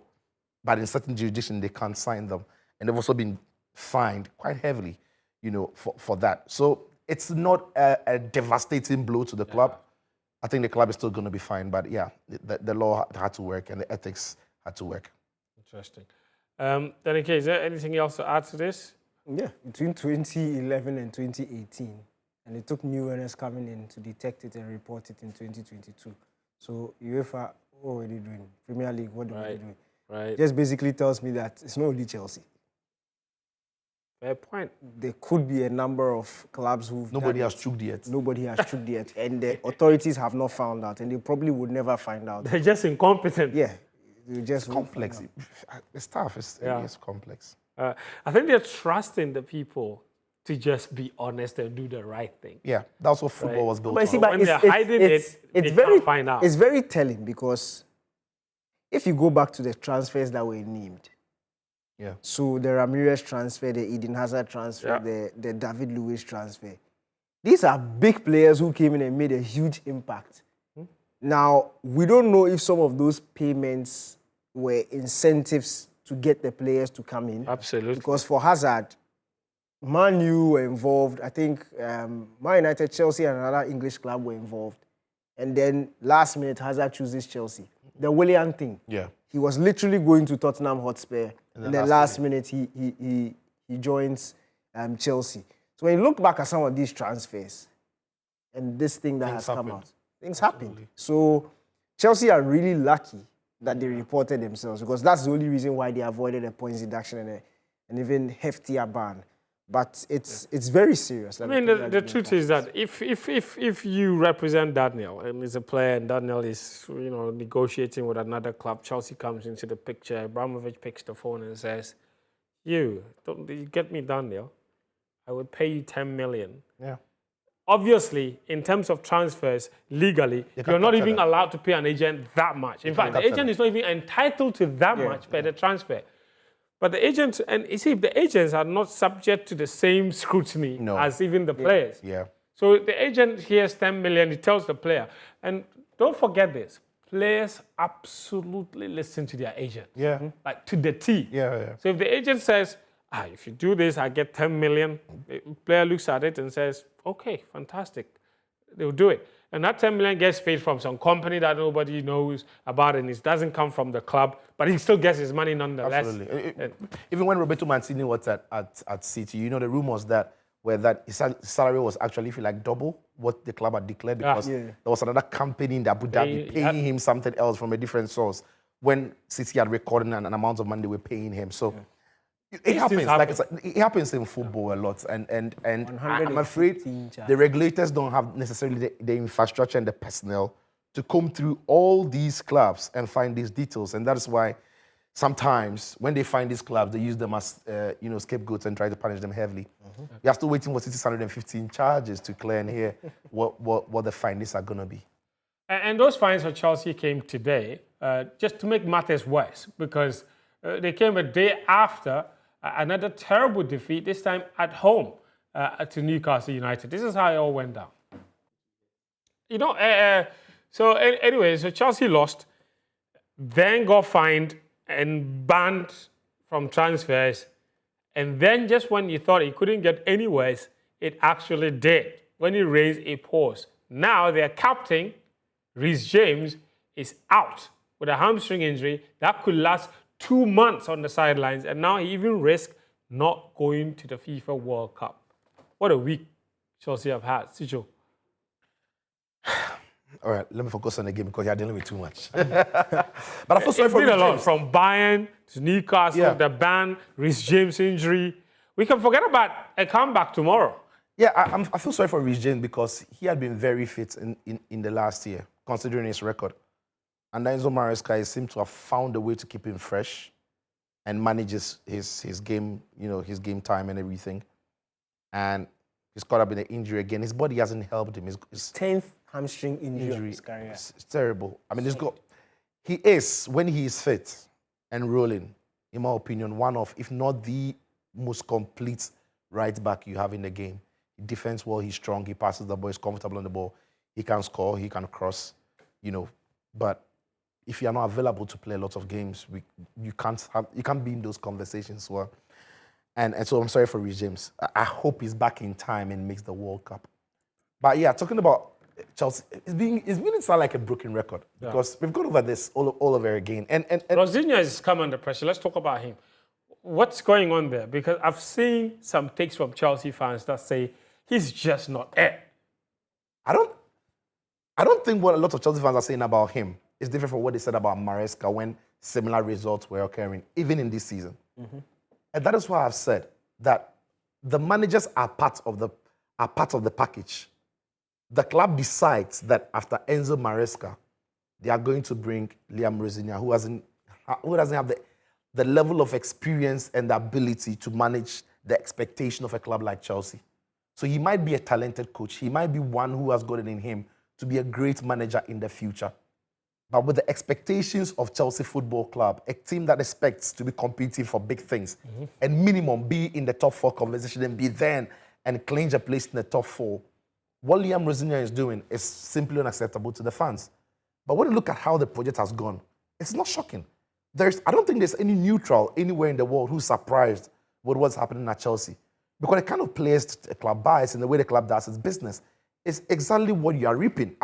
But in certain jurisdictions, they can't sign them. And they've also been fined quite heavily, you know, for that. So it's not a devastating blow to the club. I think the club is still going to be fine. But yeah, the law had to work and the ethics had to work. Interesting. Derrick, is there anything else to add to this? Yeah, between 2011 and 2018. And it took new owners coming in to detect it and report it in 2022. So UEFA, what were they doing? Premier League, what were they doing? Right. Just basically tells me that it's not only Chelsea. Fair point. There could be a number of clubs who've Nobody has choked yet. Nobody has choked yet. And the authorities have not found out. And they probably would never find out. They're just incompetent. Yeah. They're just complex. It's tough. It's complex. I think they're trusting the people to just be honest and do the right thing. Yeah, that's what football was built but on. See, when they're hiding they can't find out. It's very telling because if you go back to the transfers that were named, yeah. So the Ramirez transfer, the Eden Hazard transfer, the David Luiz transfer, these are big players who came in and made a huge impact. Now, we don't know if some of those payments were incentives to get the players to come in. Absolutely. Because for Hazard, Man U were involved. I think Man United, Chelsea, and another English club were involved. And then last minute, Hazard chooses Chelsea. The Willian thing. Yeah. He was literally going to Tottenham Hotspur. And then last minute, he joins Chelsea. So when you look back at some of these transfers and this thing that has come out, things happen. So Chelsea are really lucky that they reported themselves because that's the only reason why they avoided a points deduction and an even heftier ban. But it's very serious. I mean, the truth is that if you represent Daniel and is a player and Daniel is negotiating with another club, Chelsea comes into the picture, Abramovich picks the phone and says, you get me Daniel, I would pay you 10 million. Yeah. Obviously, in terms of transfers, legally, you're not even allowed to pay an agent that much. In fact, the agent is not even entitled to that much per the transfer. But the agents, and you see, the agents are not subject to the same scrutiny as even the players. Yeah. So the agent hears 10 million, he tells the player. And don't forget this, players absolutely listen to their agent. Yeah. Like to the T. Yeah. So if the agent says, if you do this, I get 10 million, the player looks at it and says, okay, fantastic, they'll do it. And that 10 million gets paid from some company that nobody knows about and it doesn't come from the club, but he still gets his money nonetheless. Absolutely. Even when Roberto Mancini was at City, the rumors that his salary was actually, if you like, double what the club had declared because there was another company in Abu Dhabi paying him something else from a different source when City had recorded an amount of money they were paying him. So It happens. things Like happen. it happens in football a lot, and I'm afraid 115 charges. the regulators don't have necessarily the infrastructure and the personnel to comb through all these clubs and find these details, and that is why sometimes when they find these clubs, they use them as scapegoats and try to punish them heavily. We are still waiting for 615 charges to clear and hear what the findings are going to be. And those fines for Chelsea came today, just to make matters worse, because they came a day after another terrible defeat, this time at home to Newcastle United. This is how it all went down. So Chelsea lost, then got fined and banned from transfers, and then just when you thought it couldn't get any worse, it actually did, when it raised a pause. Now their captain, Reece James, is out with a hamstring injury that could last 2 months on the sidelines, and now he even risks not going to the FIFA World Cup. What a week Chelsea have had. Sijo. All right, let me focus on the game because you're dealing with too much. But I feel sorry for It's been a Reece lot, James. from Bayern to Newcastle, the ban, Reece James injury. We can forget about a comeback tomorrow. Yeah, I feel sorry for Reece James because he had been very fit in the last year, considering his record. And Enzo Maresca seemed to have found a way to keep him fresh and manages his game, his game time and everything. And he's caught up in an injury again. His body hasn't helped him. His 10th hamstring injury of his career. It's terrible. I mean, he is, when he is fit and rolling, in my opinion, one of, if not the most complete right back you have in the game. He defends well, he's strong, he passes the ball, he's comfortable on the ball, he can score, he can cross, But if you're not available to play a lot of games, you can't be in those conversations. Well, and so I'm sorry for Reece James. I hope he's back in time and makes the World Cup. But yeah, talking about Chelsea, it's beginning to sound like a broken record because we've gone over this all over again. And Rosinha has come under pressure. Let's talk about him. What's going on there? Because I've seen some takes from Chelsea fans that say he's just not it. I don't think what a lot of Chelsea fans are saying about him is different from what they said about Maresca when similar results were occurring, even in this season. And that is why I've said that the managers are part of the package. The club decides that after Enzo Maresca, they are going to bring Liam Rosinha, who doesn't have the level of experience and the ability to manage the expectation of a club like Chelsea. So he might be a talented coach. He might be one who has got it in him to be a great manager in the future. But with the expectations of Chelsea Football Club, a team that expects to be competing for big things, and minimum be in the top 4 conversation and be there and clinch a place in the top 4, what Liam Rosinha is doing is simply unacceptable to the fans. But when you look at how the project has gone, it's not shocking. I don't think there's any neutral anywhere in the world who's surprised with what's happening at Chelsea. Because the kind of players the club buys and the way the club does its business is exactly what you are reaping.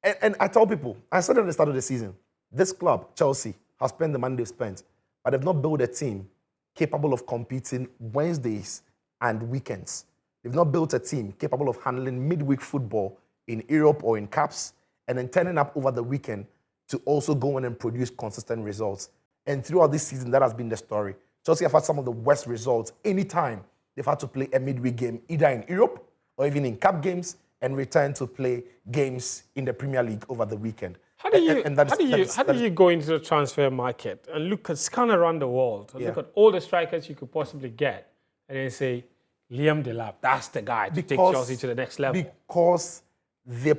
And I tell people, I said at the start of the season, this club, Chelsea, has spent the money they've spent, but they've not built a team capable of competing Wednesdays and weekends. They've not built a team capable of handling midweek football in Europe or in Cups and then turning up over the weekend to also go in and produce consistent results. And throughout this season, that has been the story. Chelsea have had some of the worst results anytime they've had to play a midweek game, either in Europe or even in Cup games, and return to play games in the Premier League over the weekend. How do you go into the transfer market and scan around the world and look at all the strikers you could possibly get and then say, Liam Delap, that's the guy to take Chelsea to the next level? Because the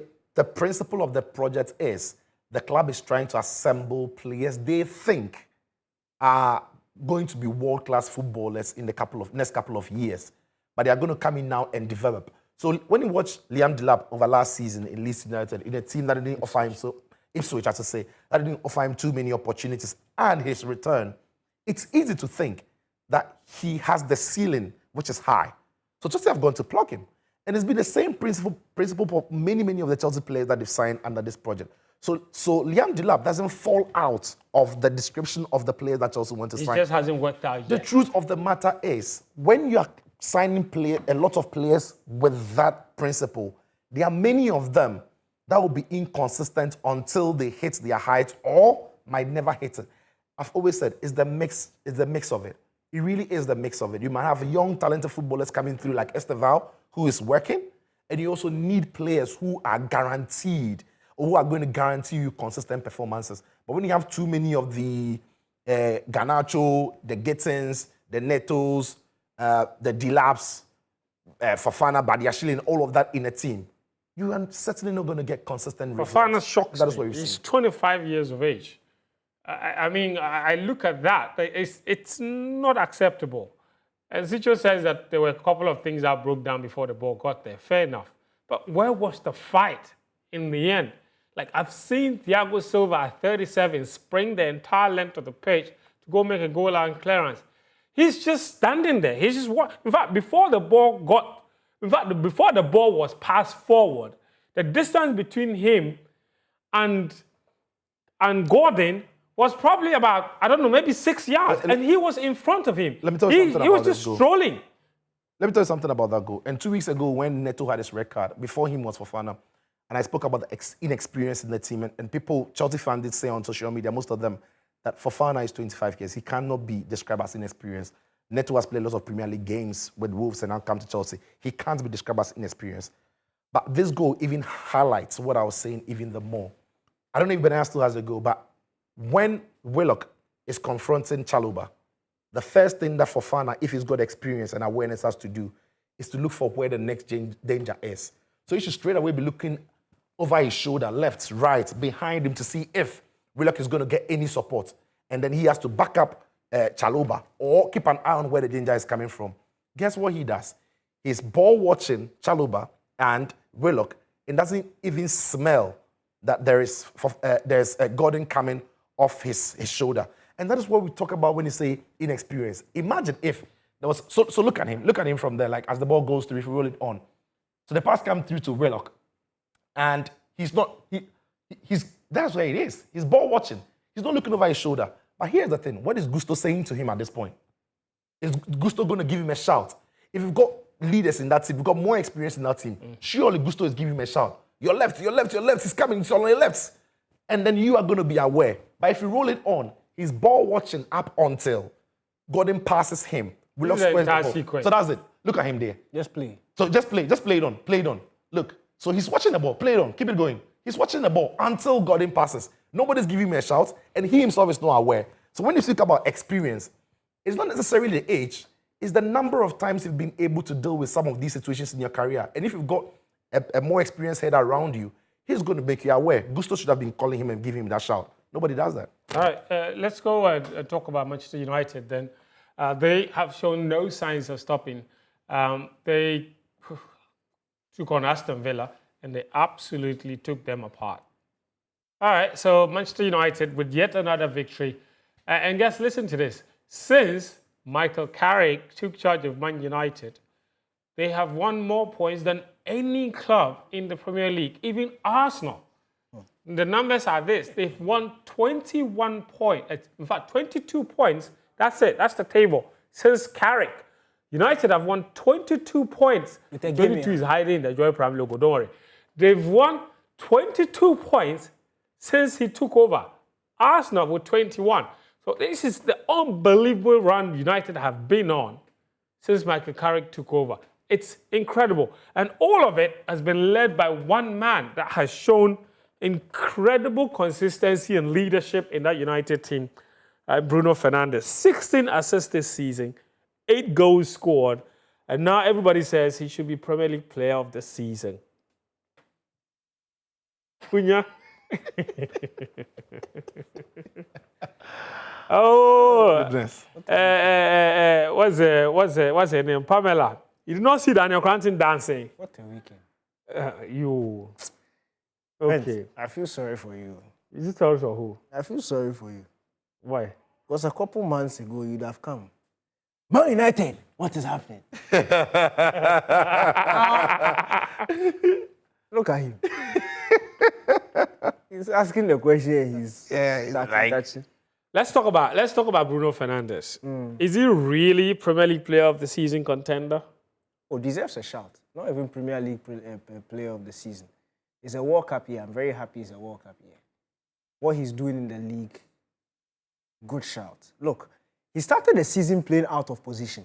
principle of the project is the club is trying to assemble players they think are going to be world-class footballers in the next couple of years. But they are going to come in now and develop. So when you watch Liam Delap over last season in Leeds United, in a team that didn't offer him, Ipswich, I should say, that didn't offer him too many opportunities, and his return, it's easy to think that he has the ceiling, which is high. So Chelsea have gone to plug him. And it's been the same principle for many of the Chelsea players that they've signed under this project. So Liam Delap doesn't fall out of the description of the players that Chelsea want to sign. It just hasn't worked out yet. The truth of the matter is, when you are signing a lot of players with that principle, there are many of them that will be inconsistent until they hit their height or might never hit it. I've always said it's the mix of it. it really is the mix of it. You might have young, talented footballers coming through like Esteval, who is working, and you also need players who are guaranteed or who are going to guarantee you consistent performances. But when you have too many of the Garnacho, the Gittins, the Netos, the Dilaps, Fofana, Badiashile, and all of that in a team, you are certainly not going to get consistent results. Fofana shocks That is me. what you've He's seen. 25 years of age. I mean, I look at that. It's not acceptable. And Zicho says that there were a couple of things that broke down before the ball got there. Fair enough. But where was the fight in the end? Like, I've seen Thiago Silva at 37 spring the entire length of the pitch to go make a goal line clearance. He's just standing there. He's just in fact, before the ball was passed forward, the distance between him and Gordon was probably about, I don't know, maybe 6 yards. And he was in front of him. Let me tell you something He about was just this goal. strolling. Let me tell you something about that goal. And 2 weeks ago, when Neto had his red card, before him was Fofana, and I spoke about the inexperience in the team, and people, Chelsea fans did say on social media, most of them, that Fofana is 25 years. He cannot be described as inexperienced. Neto has played lots of Premier League games with Wolves and now come to Chelsea. He can't be described as inexperienced. But this goal even highlights what I was saying even the more. I don't know if Benaya still has a goal, but when Willock is confronting Chalobah, the first thing that Fofana, if he's got experience and awareness, has to do is to look for where the next danger is. So he should straight away be looking over his shoulder, left, right, behind him to see if Willock is going to get any support. And then he has to back up Chalobah or keep an eye on where the danger is coming from. Guess what he does? He's ball watching Chalobah and Willock and doesn't even smell that there's a Gordon coming off his shoulder. And that is what we talk about when you say inexperience. Imagine if there was, so look at him from there, like as the ball goes through, if you roll it on. So the pass comes through to Willock. And he's that's where it is. He's ball watching. He's not looking over his shoulder. But here's the thing. What is Gusto saying to him at this point? Is Gusto going to give him a shout? If you've got leaders in that team, you've got more experience in that team, surely Gusto is giving him a shout. Your left, he's coming, he's on your left. And then you are going to be aware. But if you roll it on, he's ball watching up until Gordon passes him. This is the entire sequence. So that's it. Look at him there. Just play. So just play it on. Look. So he's watching the ball, play it on, keep it going. He's watching the ball until Gordon passes. Nobody's giving him a shout, and he himself is not aware. So when you speak about experience, it's not necessarily the age, it's the number of times you've been able to deal with some of these situations in your career. And if you've got a more experienced head around you, he's going to make you aware. Gusto should have been calling him and giving him that shout. Nobody does that. All right, let's go and talk about Manchester United then. They have shown no signs of stopping. They took on Aston Villa, and they absolutely took them apart. All right, so Manchester United with yet another victory. And guys, listen to this. Since Michael Carrick took charge of Man United, they have won more points than any club in the Premier League, even Arsenal. The numbers are this. They've won 21 points, in fact, 22 points. That's it. That's the table. Since Carrick. United have won 22 points. 22 is hiding in the Joy Prime logo, don't worry. They've won 22 points since he took over. Arsenal with 21. So this is the unbelievable run United have been on since Michael Carrick took over. It's incredible. And all of it has been led by one man that has shown incredible consistency and leadership in that United team, Bruno Fernandes. 16 assists this season. 8 goals scored, and now everybody says he should be Premier League Player of the Season. Punya. Oh, Goodness. What's her name? Pamela. You did not see Daniel Cranton dancing. What a weekend. You. Okay. I feel sorry for you. Is it also who? I feel sorry for you. Why? Because a couple months ago, you'd have come. Man United, what is happening? Look at him. He's asking the question. He's touching. Let's talk about Bruno Fernandes. Is he really Premier League Player of the Season contender? Oh, deserves a shout. Not even Premier League Player of the Season. It's a World Cup year. I'm very happy it's a World Cup year. What he's doing in the league, good shout. Look, He started the season playing out of position.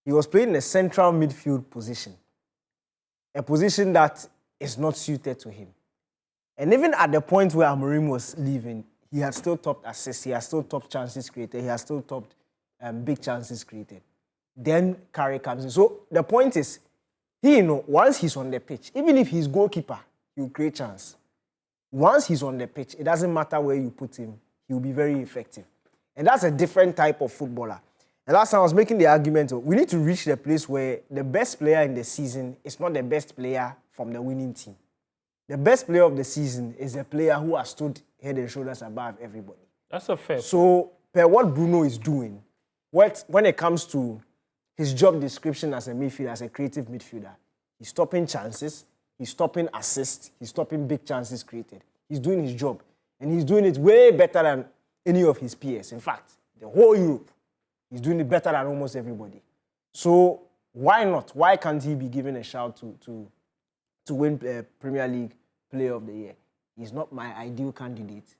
He was playing a central midfield position, a position that is not suited to him. And even at the point where Amorim was leaving, he had still topped assists, he had still topped chances created, he had still topped big chances created. Then Carey comes in. So the point is, once he's on the pitch, even if he's goalkeeper, he'll create chance. Once he's on the pitch, it doesn't matter where you put him, he'll be very effective. And that's a different type of footballer. And last time I was making the argument, we need to reach the place where the best player in the season is not the best player from the winning team. The best player of the season is a player who has stood head and shoulders above everybody. That's a fair. So, per what Bruno is doing, when it comes to his job description as a midfielder, as a creative midfielder, he's stopping chances, he's stopping assists, he's stopping big chances created. He's doing his job. And he's doing it way better than any of his peers. In fact, the whole Europe, he's doing it better than almost everybody. So, why not? Why can't he be given a shout to win Premier League Player of the Year? He's not my ideal candidate.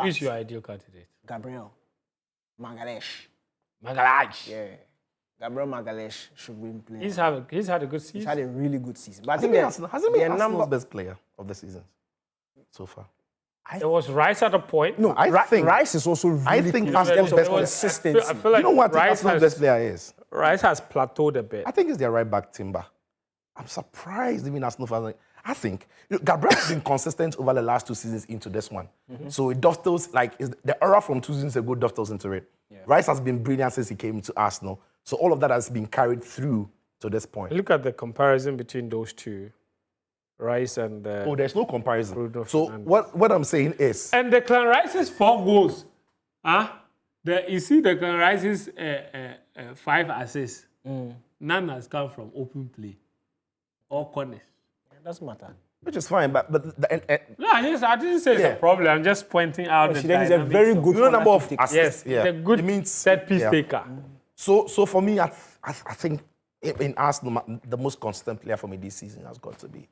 Who's your ideal candidate? Gabriel Magalhaes. Magalhaes. Yeah. Gabriel Magalhaes should win player. He's had a good season. He's had a really good season. But I think Hasn't been Arsenal's best player of the season so far? There was Rice at a point. No, I think Rice is also really think good Arsenal's in terms of best player. consistency. I feel like You know what Rice Arsenal's best player is? Rice has plateaued a bit. I think it's their right back, Timber. I'm surprised even Arsenal fans. I think Gabriel has been consistent over the last 2 seasons into this one. So it dovetails, the era from 2 seasons ago dovetails into it. Yeah. Rice has been brilliant since he came to Arsenal. So all of that has been carried through to this point. Look at the comparison between those two. Rice and... there's no comparison. Bruno So Fernandes. what I'm saying is... And Declan Rice's 4 goals. You see Declan Rice's 5 assists. None has come from open play or corners. It doesn't matter. Which is fine, but No, I didn't say it's a problem. I'm just pointing out the He's a very good number of fanatic. assists. Yes, the good set piece taker. So for me, I think in Arsenal, the most consistent player for me this season has got to be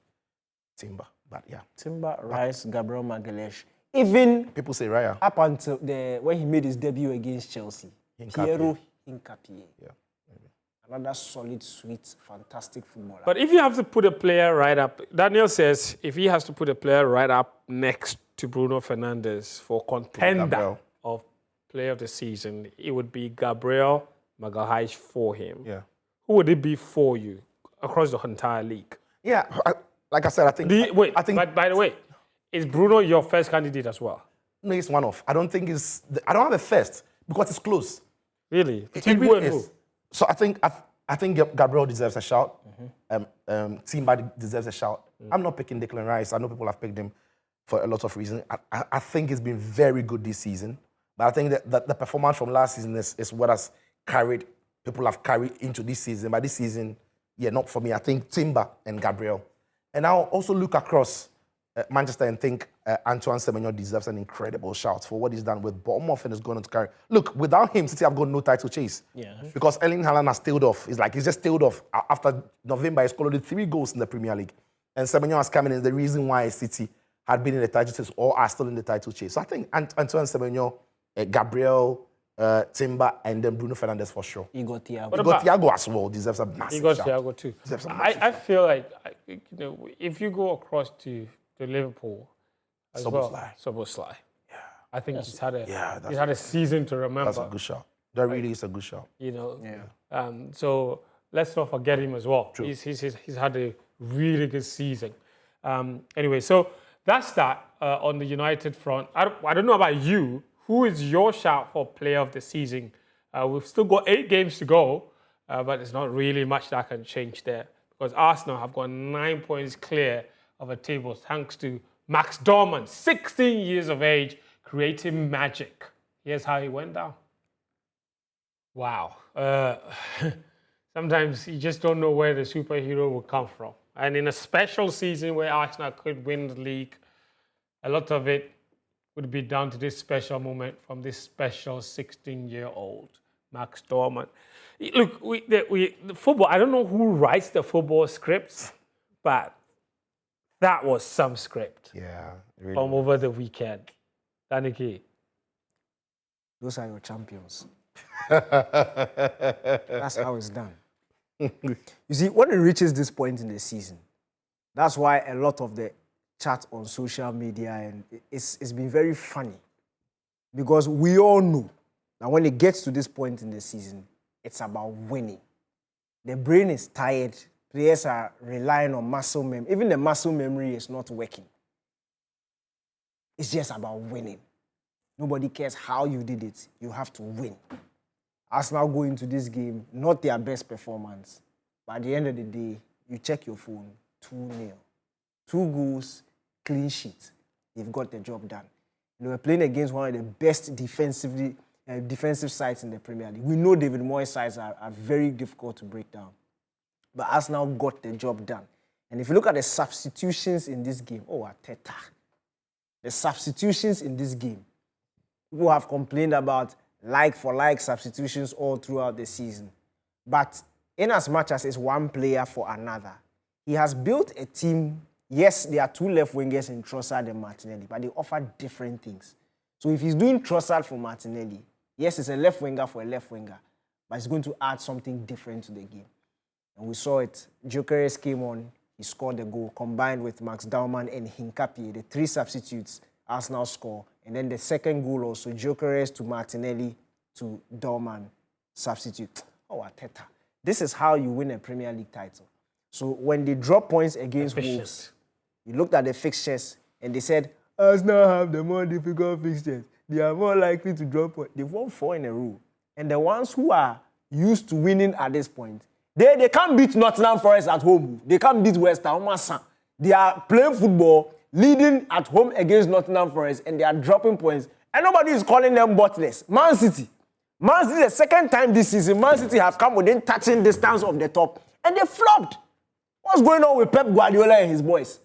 Timber. But yeah, Timber, Rice, Gabriel Magalhaes. Even people say Raya. up until when he made his debut against Chelsea, Piero Hincapié. Yeah. Another solid, sweet, fantastic footballer. But if you have to put a player right up, Daniel says if he has to put a player right up next to Bruno Fernandes for contender Gabriel. of player of the season, it would be Gabriel Magalhaes for him. Yeah. Who would it be for you across the entire league? Yeah, like I said, I think... But by the way, is Bruno your first candidate as well? No, it's one of. I don't think it's... I don't have a first because it's close. Really? It really is. So I think Gabriel deserves a shout. Timber deserves a shout. I'm not picking Declan Rice. I know people have picked him for a lot of reasons. I think it's been very good this season. But I think that the performance from last season is what has people have carried into this season. But this season, not for me. I think Timber and Gabriel. And I'll also look across Manchester and think Antoine Semenyo deserves an incredible shout for what he's done with Bournemouth and is going to carry. Look, without him, City have got no title chase. Yeah. Because Erling Haaland has tailed off. He's just tailed off. After November, he scored 3 goals in the Premier League. And Semenyo has come in as the reason why City had been in the title chase or are still in the title chase. So I think Antoine Semenyo, Gabriel, Timber, and then Bruno Fernandes for sure. Igor Thiago. Thiago as well deserves a massive shout. Thiago too. I feel like if you go across to Liverpool as Szoboszlai. Yeah. I think he's had a season to remember. That's a good shot. That really is a good shot. So let's not forget him as well. True. He's had a really good season. Anyway, so that's that on the United front. I don't know about you. Who is your shout for player of the season? We've still got 8 games to go, but there's not really much that can change there because Arsenal have got 9 points clear of a table thanks to Max Dowman, 16 years of age, creating magic. Here's how he went down. Wow. Sometimes you just don't know where the superhero will come from. And in a special season where Arsenal could win the league, a lot of it would be down to this special moment from this special 16-year-old, Max Dowman. Look, the football, I don't know who writes the football scripts, but that was some script. Yeah, really from over the weekend. Daniki. Those are your champions. That's how it's done. You see, when it reaches this point in the season, that's why a lot of the chat on social media and it's been very funny. Because we all know that when it gets to this point in the season, it's about winning. The brain is tired. Players are relying on muscle memory. Even the muscle memory is not working. It's just about winning. Nobody cares how you did it. You have to win. Arsenal go into this game, not their best performance. But at the end of the day, you check your phone, 2-0. 2 goals, clean sheet. They've got the job done. They were playing against one of the best defensive sides in the Premier League. We know David Moyes' sides are very difficult to break down. But Arsenal got the job done. And if you look at the substitutions in this game, oh, Arteta. The substitutions in this game, people have complained about like-for-like substitutions all throughout the season. But in as much as it's one player for another, he has built a team. Yes, there are 2 left wingers in Trossard and Martinelli, but they offer different things. So if he's doing Trossard for Martinelli, yes, it's a left winger for a left winger, but he's going to add something different to the game. And we saw it. Gyökeres came on, he scored the goal, combined with Max Dowman and Hinkapie, the 3 substitutes, Arsenal score. And then the second goal also, Gyökeres to Martinelli to Dowman, substitute. Oh, Arteta. This is how you win a Premier League title. So when they drop points against Wolves, you looked at the fixtures and they said, Arsenal have the more difficult fixtures. They are more likely to drop points. They've won 4 in a row. And the ones who are used to winning at this point, they can't beat Nottingham Forest at home. They can't beat West Ham. They are playing football, leading at home against Nottingham Forest, and they are dropping points. And nobody is calling them bottless. Man City, the second time this season, Man City have come within touching distance of the top, and they flopped. What's going on with Pep Guardiola and his boys?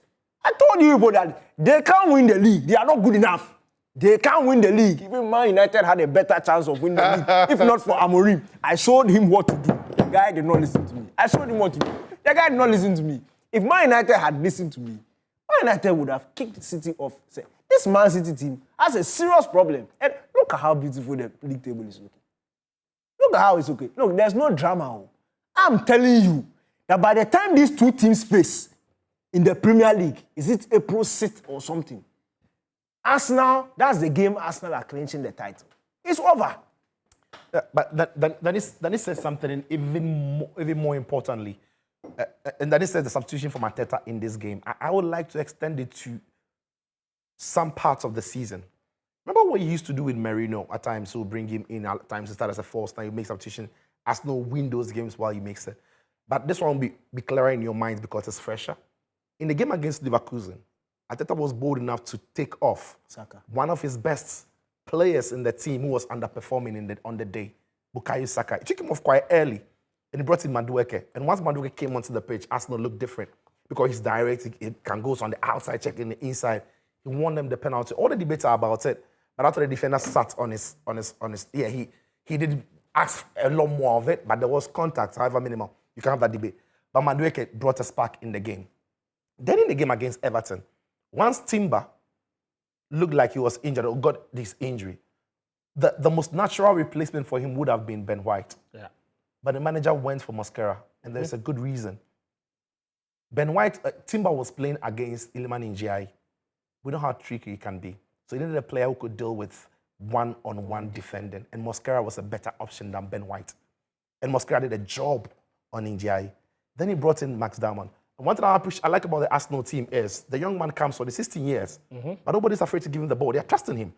I told you about that. They can't win the league. They are not good enough. They can't win the league. Even Man United had a better chance of winning the league. If not for Amorim, I showed him what to do. The guy did not listen to me. I showed him what to do. The guy did not listen to me. If Man United had listened to me, Man United would have kicked City off. This Man City team has a serious problem. And look at how beautiful the league table is looking. Look at how it's okay. Look, there's no drama. I'm telling you that by the time these 2 teams face in the Premier League, is it April 6th or something? Arsenal, that's the game Arsenal are clinching the title. It's over. But then it says something even more importantly. And that it says the substitution for Arteta in this game. I would like to extend it to some parts of the season. Remember what you used to do with Merino at times? So bring him in at times to start as a false. Now you make substitution. Arsenal win those games while he makes it. But this one will be clearer in your minds because it's fresher. In the game against Leverkusen, Arteta was bold enough to take off Saka, one of his best players in the team who was underperforming on the day, Bukayo Saka. He took him off quite early, and he brought in Madueke. And once Madueke came onto the pitch, Arsenal looked different because he's direct. He can go on the outside, checking the inside. He won them the penalty. All the debates are about it, but after the defender sat on his, yeah, he did ask a lot more of it, but there was contact, however minimal. You can have that debate. But Madueke brought a spark in the game. Then in the game against Everton, once Timber looked like he was injured or got this injury, the most natural replacement for him would have been Ben White. Yeah. But the manager went for Mosquera, and there's a good reason. Ben White, Timber was playing against Iliman Agyei. We know how tricky he can be. So he needed a player who could deal with one-on-one defending, and Mosquera was a better option than Ben White. And Mosquera did a job on Agyei. Then he brought in Max Dowman. And one thing I like about the Arsenal team is the young man comes for the 16 years, but nobody's afraid to give him the ball. They're trusting him.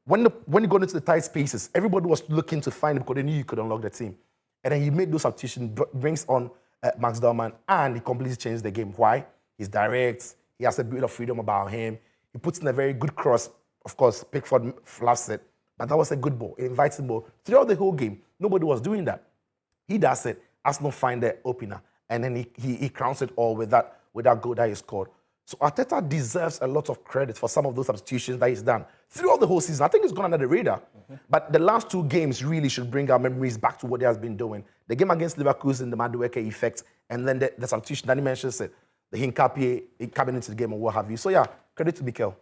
When he got into the tight spaces, everybody was looking to find him because they knew you could unlock the team. And then he made those substitutions, brings on Max Dowman, and he completely changed the game. Why? He's direct. He has a bit of freedom about him. He puts in a very good cross. Of course, Pickford fluffs it, but that was a good ball. He invites him ball. Throughout the whole game, nobody was doing that. He does it. Arsenal find the opener, and then he crowns it all with that goal that he scored. So Arteta deserves a lot of credit for some of those substitutions that he's done throughout the whole season. I think he's gone under the radar. But the last 2 games really should bring our memories back to what he has been doing. The game against Leverkusen, the Madueke effect, and then the substitution that he mentions, the Hinkapie coming into the game and what have you. So yeah, credit to Mikel.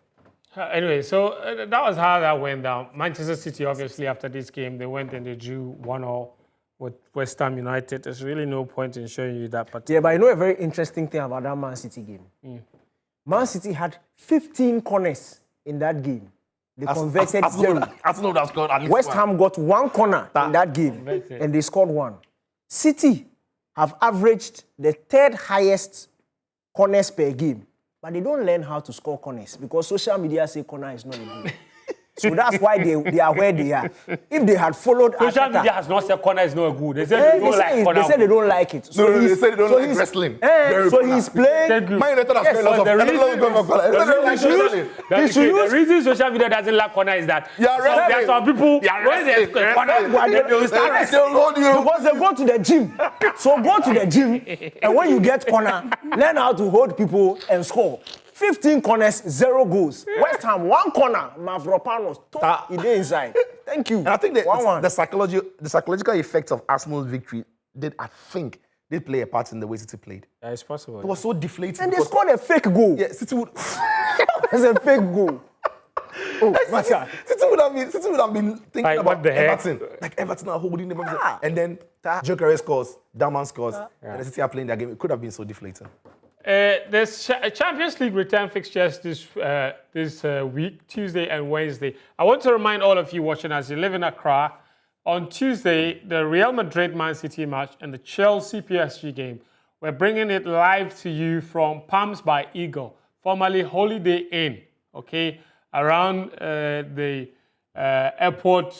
Anyway, so that was how that went down. Manchester City, obviously, after this game, they went and they drew 1-1 with West Ham United. There's really no point in showing you that. Yeah, but you know a very interesting thing about that Man City game? Man City had 15 corners in that game. They converted 0. Arsenal would have scored at least West one. Ham got 1 corner in that game, and they scored 1. City have averaged the 3rd highest corners per game, but they don't learn how to score corners because social media say corner is not a goal. So that's why they are where they are. If they had followed Social Arteta, media has not said corner is not good. They said they don't like corner. they said they don't like it. No, they said they don't like he's- wrestling. So he's playing. Thank you. Man United has played lots of... the I don't know reason- what's going on. They said they don't like wrestling. The reason social media doesn't like corner is that Yeah, there are wrestling. some people Yeah, when they wrestling. corner, they will start wrestling. They'll hold you. Because they go to the gym. So go to the gym, and when you get corner, learn how to hold people and score. 15 corners, 0 goals. West Ham, 1 corner. Mavropanos, he did inside. Thank you. And I think the the psychological effects of Arsenal's victory did play a part in the way City played. Yeah, it's possible. It was so deflating. and they because- scored a fake goal. Yeah, City would... It's a fake goal. Oh, Macha. City would have been thinking Like, about what the heck? Everton. Like Everton are holding them. And then Gyökeres scores, Dowman scores, and the City are playing their game. It could have been so deflating. There's Champions League return fixtures this week, Tuesday and Wednesday. I want to remind all of you watching as you live in Accra, on Tuesday, the Real Madrid-Man City match and the Chelsea-PSG game. We're bringing it live to you from Palms by Eagle, formerly Holiday Inn, okay, around the airport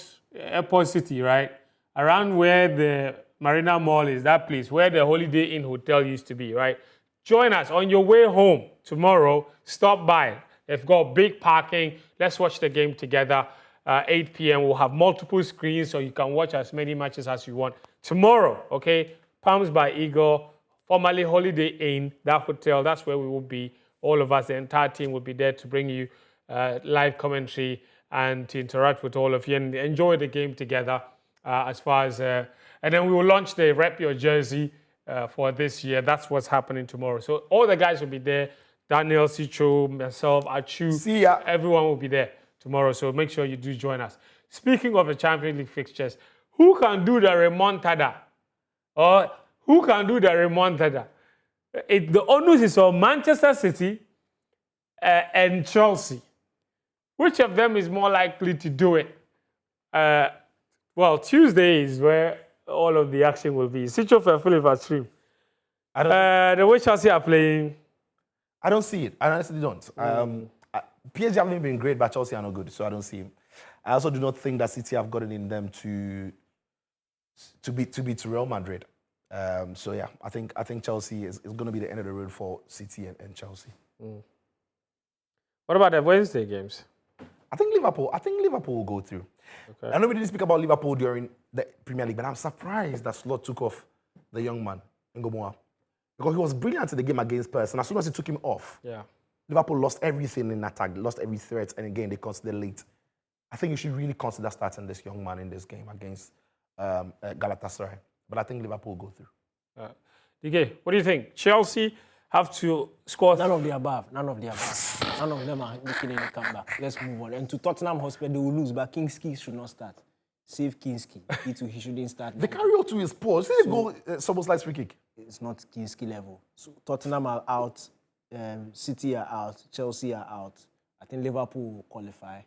city, right? Around where the Marina Mall is, that place, where the Holiday Inn Hotel used to be, right? Join us on your way home tomorrow. Stop by. They've got big parking. Let's watch the game together. 8 p.m. We'll have multiple screens so you can watch as many matches as you want. Tomorrow, okay? Palms by Eagle, formerly Holiday Inn, that hotel, that's where we will be. All of us, the entire team will be there to bring you live commentary and to interact with all of you and enjoy the game together and then we will launch the Rep Your Jersey for this year. That's what's happening tomorrow. So all the guys will be there. Daniel, Sicho, myself, Achu. See ya. Everyone will be there tomorrow. So make sure you do join us. Speaking of the Champions League fixtures, who can do the remontada? Or who can do the remontada? The onus is on Manchester City and Chelsea. Which of them is more likely to do it? Well, Tuesday is where all of the action will be. Switch off and Philip stream. The way Chelsea are playing, I don't see it. I honestly don't. PSG haven't been great, but Chelsea are not good, so I don't see him. I also do not think that City have gotten in them to beat Real Madrid. So yeah, I think Chelsea is going to be the end of the road for City and Chelsea. what about the Wednesday games? I think Liverpool will go through. Okay. I know we didn't speak about Liverpool during the Premier League, but I'm surprised that Slot took off the young man, Ngomoa. Because he was brilliant in the game against Spurs, and as soon as he took him off, Yeah. Liverpool lost everything in attack, lost every threat, and again, they considered late. I think you should really consider starting this young man in this game against Galatasaray. But I think Liverpool will go through. DK, what do you think? Chelsea have to score... None of the above. None of the above. None of them are making any comeback. Let's move on. And to Tottenham Hotspur, they will lose, but Kinski should not start. Save Kinski. He shouldn't start. The carry out to his poor. See the goal, Szoboszlai's free kick. It's not Kinski level. So Tottenham are out. City are out. Chelsea are out. I think Liverpool will qualify.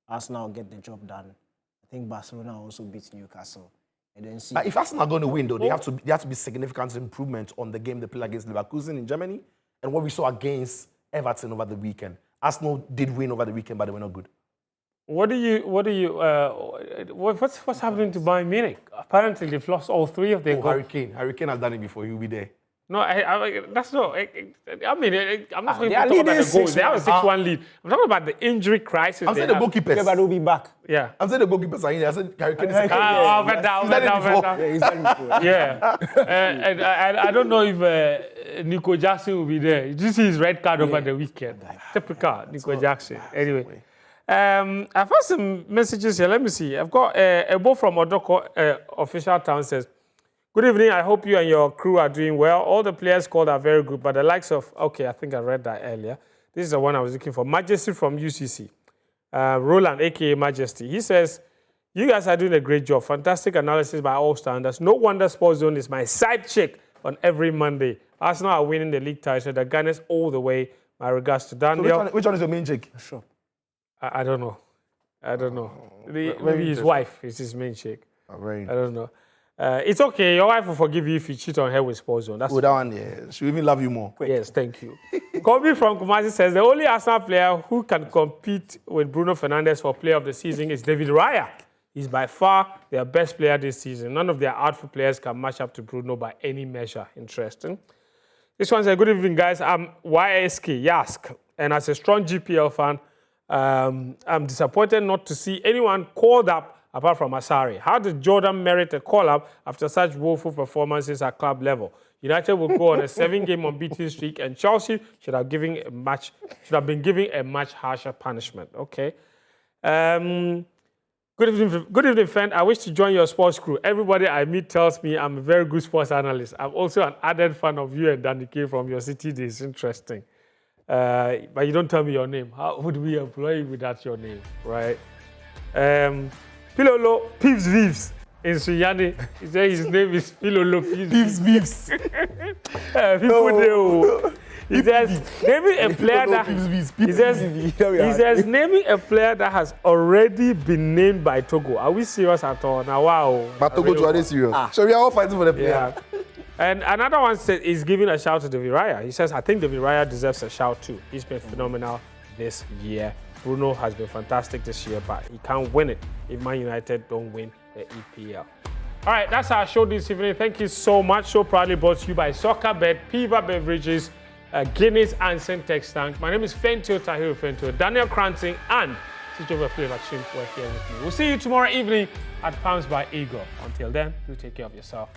Arsenal will get the job done. I think Barcelona also beat Newcastle. And then see. But if Arsenal are going to win, though, they have to be significant improvement on the game they played against Leverkusen in Germany and what we saw against Everton over the weekend. Arsenal did win over the weekend, but they were not good. What's happening to Bayern Munich? Apparently, they've lost all 3 of their goals. Harry Kane has done it before. He'll be there. No, that's not. I'm not they going are to talk about leading the goals. They have a 6-1. 6-1 lead. I'm talking about the injury crisis. I'm saying the goalkeepers. Yeah, but they'll be back. Yeah. I'm saying the goalkeepers are in there. I said Harry Kane is Over down. Yeah, he's done before. Yeah. And I don't know if Nico Jackson will be there. Did you see his red card over the weekend? Typical Nico Jackson. Anyway. I've had some messages here. Let me see. I've got a book from Odoko Official Town says, "Good evening. I hope you and your crew are doing well. All the players called are very good, but the likes of..." Okay, I think I read that earlier. This is the one I was looking for. Majesty from UCC. Roland, aka Majesty. He says, you guys are doing a great job. Fantastic analysis by all standards. No wonder Sports Zone is my side chick on every Monday. Arsenal are winning the league title. The Gunners all the way. My regards to Daniel. So which one is your main chick? Sure. I don't know. Maybe his wife is his main chick. I don't know. It's okay. Your wife will forgive you if you cheat on her with Sports Zone. That's that one, yeah. She'll even love you more. Yes, thank you. Kobe from Kumasi says, the only Arsenal player who can compete with Bruno Fernandes for player of the season is David Raya. He's by far their best player this season. None of their outfield players can match up to Bruno by any measure. Interesting. This one says, good evening, guys. I'm YSK, Yask. And as a strong GPL fan, I'm disappointed not to see anyone called up apart from Asare. How did Jordan merit a call-up after such woeful performances at club level? United will go on a 7-game unbeaten streak, and Chelsea should have been given a much harsher punishment. Okay. Good evening, friend. I wish to join your sports crew. Everybody I meet tells me I'm a very good sports analyst. I'm also an added fan of you and Danny K from your city days. Interesting. But you don't tell me your name. How would we employ you without your name, right? Pilolo Pips Vives in Sunyani. He said his name is Pilolo Pips Vives. He says naming a player naming a player that has already been named by Togo. Are we serious at all? Now, wow. But Togo are they serious? So we are all fighting for the player. Yeah. And another one says is giving a shout to David Raya. He says, I think David Raya deserves a shout too. He's been phenomenal this year. Bruno has been fantastic this year, but he can't win it if Man United don't win the EPL. All right, that's our show this evening. Thank you so much. Show proudly brought to you by Soccer Bet, Piva Beverages, Guinness and Syntex Tank. My name is Fentio Tahiru Fentio, Daniel Cranting, and Teach Over Flavor Chimp were here with me. We'll see you tomorrow evening at Palms by Eagle. Until then, do take care of yourself.